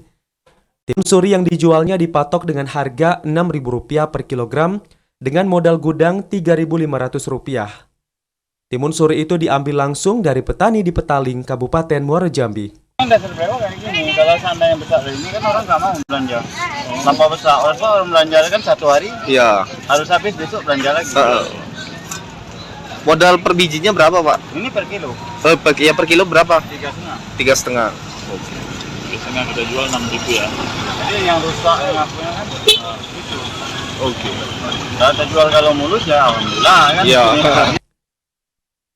Timun suri yang dijualnya dipatok dengan harga Rp6.000 per kilogram dengan modal gudang Rp3.500. Timun suri itu diambil langsung dari petani di Petaling, Kabupaten Muaro Jambi. Dasar bewok kayak gini, kalau seandainya besar ini kan orang nggak mau belanja. Tanpa besar, orang belanja kan satu hari, Iya. harus habis besok belanja lagi. Modal per bijinya berapa, Pak? Ini per kilo. Per kilo berapa? 3,5. 3,5. biasanya kita jual 6.000 ya. Jadi yang rusak yang apunya kan itu. Oke. Kalau kita jual kalau mulus ya alhamdulillah kan. Iya.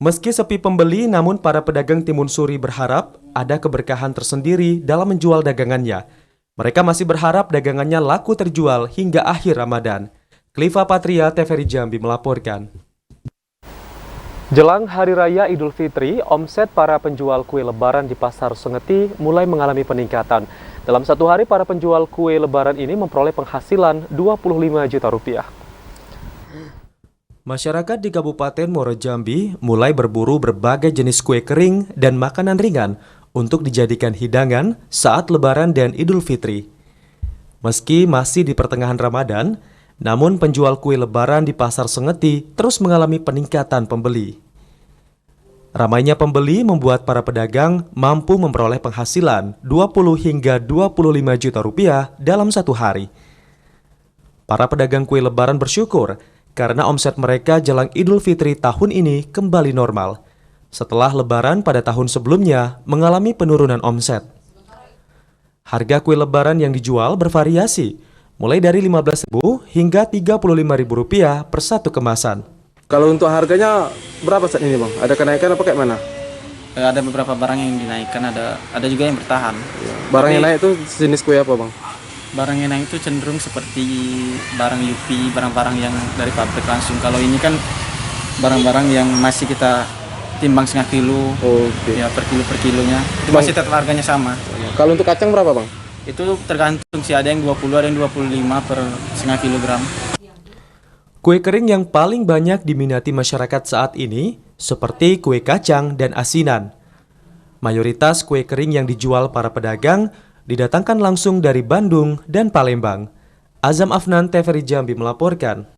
Meski sepi pembeli, namun para pedagang timun suri berharap ada keberkahan tersendiri dalam menjual dagangannya. Mereka masih berharap dagangannya laku terjual hingga akhir Ramadan. Kliva Patria, TVRI Jambi melaporkan. Jelang Hari Raya Idul Fitri, omset para penjual kue lebaran di Pasar Sengeti mulai mengalami peningkatan. Dalam satu hari, para penjual kue lebaran ini memperoleh penghasilan Rp25 juta. Masyarakat di Kabupaten Muaro Jambi mulai berburu berbagai jenis kue kering dan makanan ringan untuk dijadikan hidangan saat Lebaran dan Idul Fitri. Meski masih di pertengahan Ramadan, namun penjual kue lebaran di Pasar Sengeti terus mengalami peningkatan pembeli. Ramainya pembeli membuat para pedagang mampu memperoleh penghasilan 20 hingga 25 juta rupiah dalam satu hari. Para pedagang kue lebaran bersyukur karena omset mereka jelang Idul Fitri tahun ini kembali normal, setelah Lebaran pada tahun sebelumnya mengalami penurunan omset. Harga kue lebaran yang dijual bervariasi, mulai dari Rp15.000 hingga Rp35.000 per satu kemasan. Kalau untuk harganya berapa saat ini, Bang? Ada kenaikan apa kayak mana? Ada beberapa barang yang dinaikkan, ada juga yang bertahan. Barang yang naik itu jenis kue apa, Bang? Barang yang naik itu cenderung seperti barang UP, barang-barang yang dari pabrik langsung. Kalau ini kan barang-barang yang masih kita timbang setengah kilo, ya per kilonya, itu masih tetap harganya sama. Kalau untuk kacang berapa, Bang? Itu tergantung sih, ada yang 20, ada yang 25 per setengah kilogram. Kue kering yang paling banyak diminati masyarakat saat ini seperti kue kacang dan asinan. Mayoritas kue kering yang dijual para pedagang didatangkan langsung dari Bandung dan Palembang. Azam Afnan, TVRI Jambi melaporkan.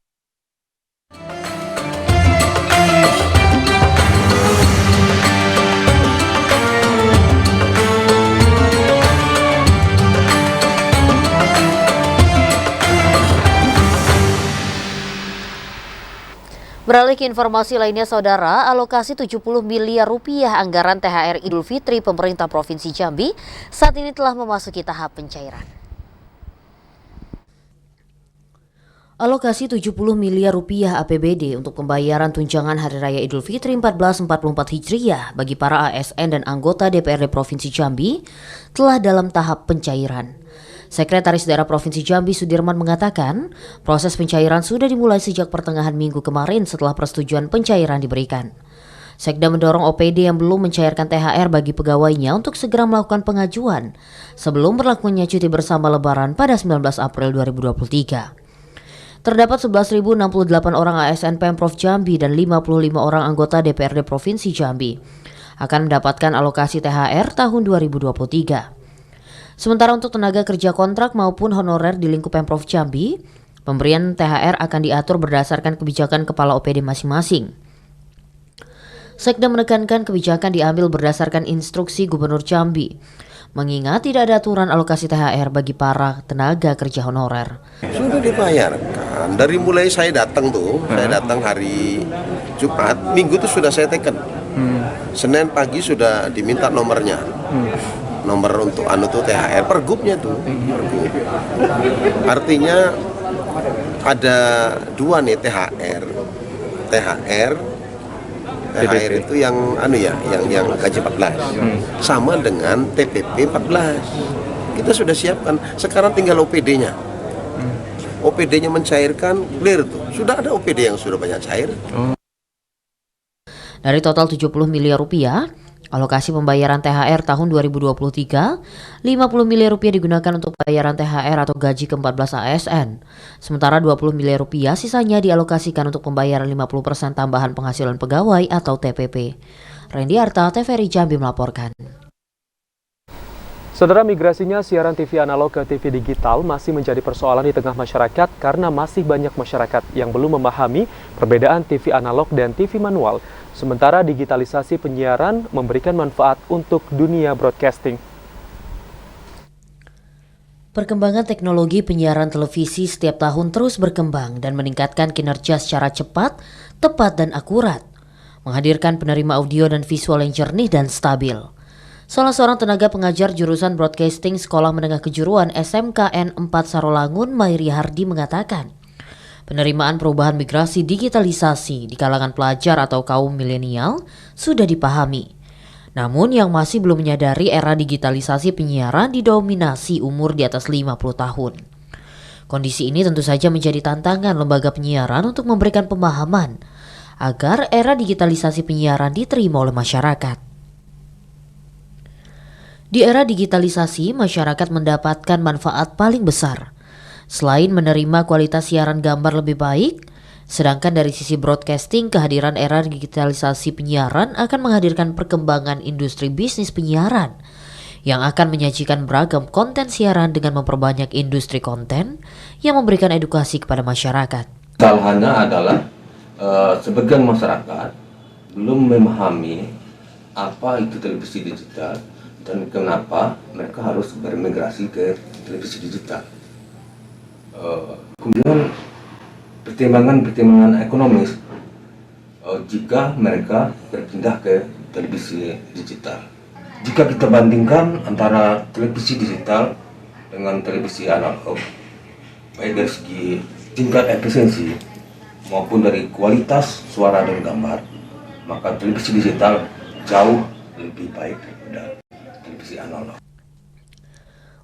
Beralih ke informasi lainnya, Saudara, alokasi Rp70 miliar anggaran THR Idul Fitri pemerintah Provinsi Jambi saat ini telah memasuki tahap pencairan. Alokasi Rp70 miliar APBD untuk pembayaran tunjangan Hari Raya Idul Fitri 1444 Hijriah bagi para ASN dan anggota DPRD Provinsi Jambi telah dalam tahap pencairan. Sekretaris Daerah Provinsi Jambi Sudirman mengatakan, proses pencairan sudah dimulai sejak pertengahan minggu kemarin setelah persetujuan pencairan diberikan. Sekda mendorong OPD yang belum mencairkan THR bagi pegawainya untuk segera melakukan pengajuan sebelum berlakunya cuti bersama Lebaran pada 19 April 2023. Terdapat 11.068 orang ASN Pemprov Jambi dan 55 orang anggota DPRD Provinsi Jambi akan mendapatkan alokasi THR tahun 2023. Sementara untuk tenaga kerja kontrak maupun honorer di lingkup Pemprov Jambi, pemberian THR akan diatur berdasarkan kebijakan kepala OPD masing-masing. Sekda menekankan kebijakan diambil berdasarkan instruksi Gubernur Jambi, mengingat tidak ada aturan alokasi THR bagi para tenaga kerja honorer. Sudah dibayarkan, dari mulai saya datang saya datang hari Jumat, Minggu itu sudah saya teken. Senin pagi sudah diminta nomornya. Nomor untuk THR pergubnya pergub. Artinya ada dua nih THR itu yang yang gaji 14 sama dengan TPP 14. Kita sudah siapkan, sekarang tinggal OPD-nya. OPD-nya mencairkan, clear tuh. Sudah ada OPD yang sudah banyak cair. Dari total 70 miliar rupiah, alokasi pembayaran THR tahun 2023, 50 miliar rupiah digunakan untuk bayaran THR atau gaji ke-14 ASN. Sementara 20 miliar rupiah sisanya dialokasikan untuk pembayaran 50% tambahan penghasilan pegawai atau TPP. Randy Arta, TVRI Jambi melaporkan. Saudara, migrasinya siaran TV analog ke TV digital masih menjadi persoalan di tengah masyarakat karena masih banyak masyarakat yang belum memahami perbedaan TV analog dan TV manual. Sementara digitalisasi penyiaran memberikan manfaat untuk dunia broadcasting. Perkembangan teknologi penyiaran televisi setiap tahun terus berkembang dan meningkatkan kinerja secara cepat, tepat, dan akurat, menghadirkan penerima audio dan visual yang jernih dan stabil. Salah seorang tenaga pengajar jurusan broadcasting Sekolah Menengah Kejuruan SMKN 4 Sarolangun, Mairi Hardi mengatakan, penerimaan perubahan migrasi digitalisasi di kalangan pelajar atau kaum milenial sudah dipahami. Namun yang masih belum menyadari era digitalisasi penyiaran didominasi umur di atas 50 tahun. Kondisi ini tentu saja menjadi tantangan lembaga penyiaran untuk memberikan pemahaman agar era digitalisasi penyiaran diterima oleh masyarakat. Di era digitalisasi, masyarakat mendapatkan manfaat paling besar. Selain menerima kualitas siaran gambar lebih baik, sedangkan dari sisi broadcasting, kehadiran era digitalisasi penyiaran akan menghadirkan perkembangan industri bisnis penyiaran yang akan menyajikan beragam konten siaran dengan memperbanyak industri konten yang memberikan edukasi kepada masyarakat. Kesalahannya adalah sebagian masyarakat belum memahami apa itu televisi digital dan kenapa mereka harus bermigrasi ke televisi digital. Kemudian pertimbangan ekonomis jika mereka berpindah ke televisi digital. Jika kita bandingkan antara televisi digital dengan televisi analog, baik dari segi tingkat efisiensi maupun dari kualitas suara dan gambar, maka televisi digital jauh lebih baik daripada televisi analog.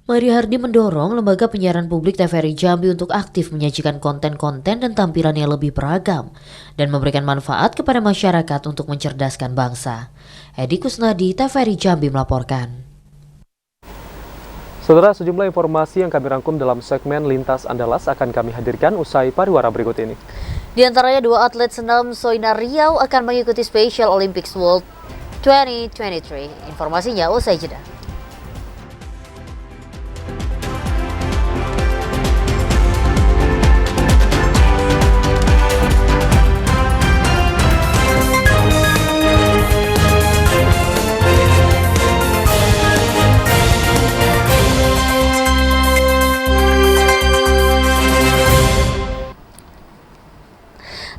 Mairi Hardi mendorong lembaga penyiaran publik TVRI Jambi untuk aktif menyajikan konten-konten dan tampilan yang lebih beragam dan memberikan manfaat kepada masyarakat untuk mencerdaskan bangsa. Edi Kusnadi, TVRI Jambi melaporkan. Saudara, sejumlah informasi yang kami rangkum dalam segmen Lintas Andalas akan kami hadirkan usai pariwara berikut ini. Di antaranya 2 atlet senam Soina Riau akan mengikuti Special Olympics World 2023. Informasinya usai jeda.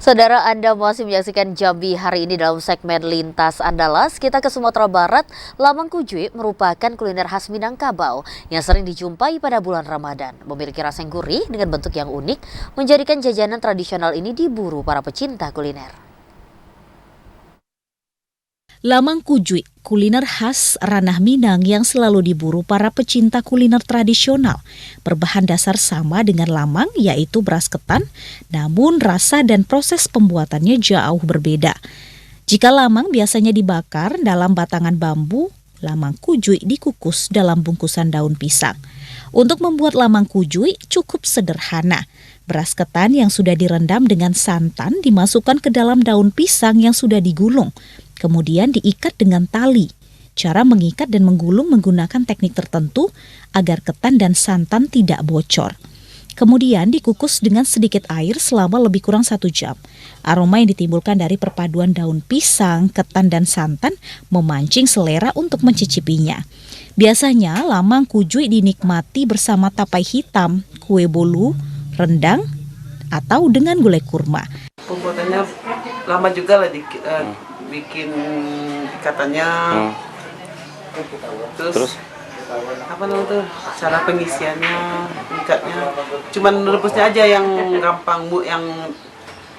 Saudara, Anda masih menyaksikan Jambi hari ini dalam segmen Lintas Andalas. Kita ke Sumatera Barat. Lamang Kujui merupakan kuliner khas Minangkabau yang sering dijumpai pada bulan Ramadan. Memiliki rasa yang gurih dengan bentuk yang unik, menjadikan jajanan tradisional ini diburu para pecinta kuliner. Lamang Kujui, kuliner khas ranah Minang yang selalu diburu para pecinta kuliner tradisional. Berbahan dasar sama dengan lamang, yaitu beras ketan, namun rasa dan proses pembuatannya jauh berbeda. Jika lamang biasanya dibakar dalam batangan bambu, lamang kujui dikukus dalam bungkusan daun pisang. Untuk membuat lamang kujui cukup sederhana. Beras ketan yang sudah direndam dengan santan dimasukkan ke dalam daun pisang yang sudah digulung, kemudian diikat dengan tali. Cara mengikat dan menggulung menggunakan teknik tertentu agar ketan dan santan tidak bocor. Kemudian dikukus dengan sedikit air selama lebih kurang 1 jam. Aroma yang ditimbulkan dari perpaduan daun pisang, ketan, dan santan memancing selera untuk mencicipinya. Biasanya lamang kujui dinikmati bersama tapai hitam, kue bolu, rendang, atau dengan gulai kurma. Pembuatannya lama juga lah bikin ikatannya. Terus apa namanya tuh, cara pengisiannya, ikatnya, cuman rebusnya aja yang gampang, yang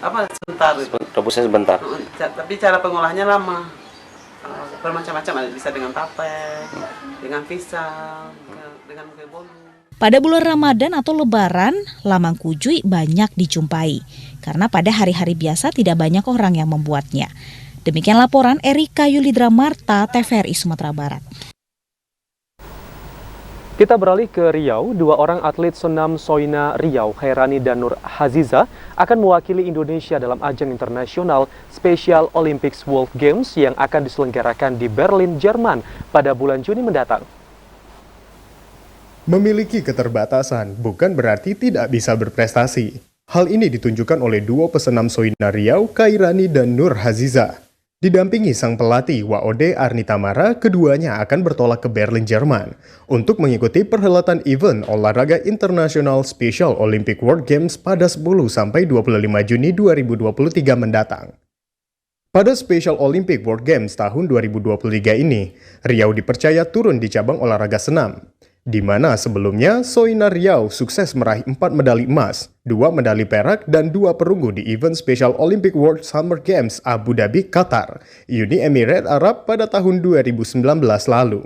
apa sebentar. Rebusnya sebentar. Tapi cara pengolahnya lama, bermacam-macam, bisa dengan tape, dengan pisang, dengan kue bolu. Pada bulan Ramadan atau Lebaran, lamang kujui banyak dijumpai karena pada hari-hari biasa tidak banyak orang yang membuatnya. Demikian laporan Erika Yulidra Marta, TVRI Sumatera Barat. Kita beralih ke Riau. 2 orang atlet senam Soina Riau, Khairani dan Nur Haziza, akan mewakili Indonesia dalam ajang internasional Special Olympics World Games yang akan diselenggarakan di Berlin, Jerman pada bulan Juni mendatang. Memiliki keterbatasan bukan berarti tidak bisa berprestasi. Hal ini ditunjukkan oleh duo pesenam Soina Riau, Khairani dan Nur Haziza. Didampingi sang pelatih Waode Arnitamara, keduanya akan bertolak ke Berlin, Jerman untuk mengikuti perhelatan event olahraga internasional Special Olympic World Games pada 10-25 Juni 2023 mendatang. Pada Special Olympic World Games tahun 2023 ini, Riau dipercaya turun di cabang olahraga senam, di mana sebelumnya Soina Riau sukses meraih 4 medali emas, 2 medali perak, dan 2 perunggu di event Special Olympic World Summer Games Abu Dhabi, Qatar, Uni Emirat Arab pada tahun 2019 lalu.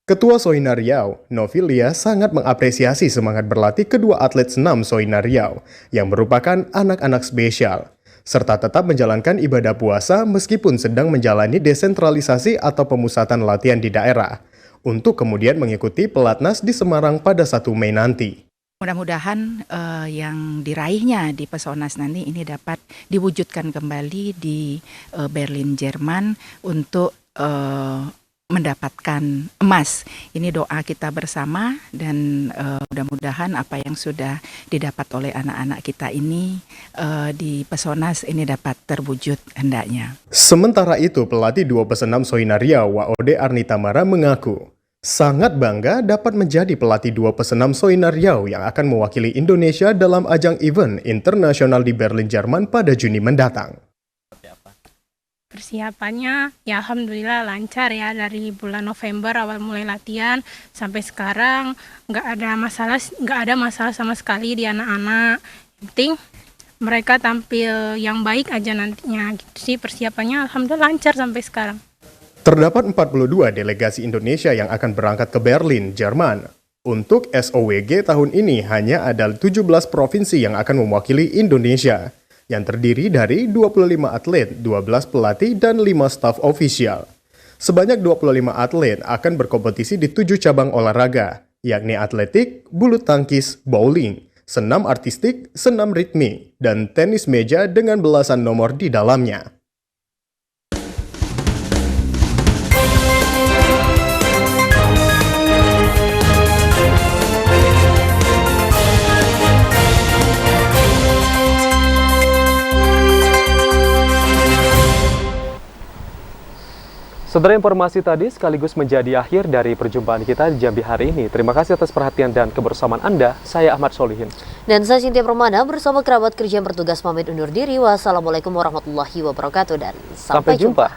Ketua Soina Riau, Novilia, sangat mengapresiasi semangat berlatih kedua atlet senam Soina Riau yang merupakan anak-anak spesial, serta tetap menjalankan ibadah puasa meskipun sedang menjalani desentralisasi atau pemusatan latihan di daerah, untuk kemudian mengikuti pelatnas di Semarang pada 1 Mei nanti. Mudah-mudahan yang diraihnya di Pesonas nanti ini dapat diwujudkan kembali di Berlin, Jerman untuk mendapatkan emas. Ini doa kita bersama dan mudah-mudahan apa yang sudah didapat oleh anak-anak kita ini di Pesonas ini dapat terwujud hendaknya. Sementara itu, pelatih duo pesenam Soina Riau, Waode Arnitamara, mengaku sangat bangga dapat menjadi pelatih duo pesenam Soina Riau yang akan mewakili Indonesia dalam ajang event internasional di Berlin, Jerman pada Juni mendatang. Persiapannya ya alhamdulillah lancar ya, dari bulan November awal mulai latihan sampai sekarang nggak ada masalah sama sekali di anak-anak. Yang penting mereka tampil yang baik aja nantinya gitu sih. Persiapannya alhamdulillah lancar sampai sekarang. Terdapat 42 delegasi Indonesia yang akan berangkat ke Berlin, Jerman. Untuk SOWG tahun ini hanya ada 17 provinsi yang akan mewakili Indonesia, yang terdiri dari 25 atlet, 12 pelatih, dan 5 staf ofisial. Sebanyak 25 atlet akan berkompetisi di 7 cabang olahraga, yakni atletik, bulu tangkis, bowling, senam artistik, senam ritmik, dan tenis meja dengan belasan nomor di dalamnya. Saudara, informasi tadi sekaligus menjadi akhir dari perjumpaan kita di Jambi hari ini. Terima kasih atas perhatian dan kebersamaan Anda. Saya Ahmad Solihin. Dan saya Cynthia Permana bersama kerabat kerja yang bertugas pamit undur diri. Wassalamualaikum warahmatullahi wabarakatuh dan sampai jumpa.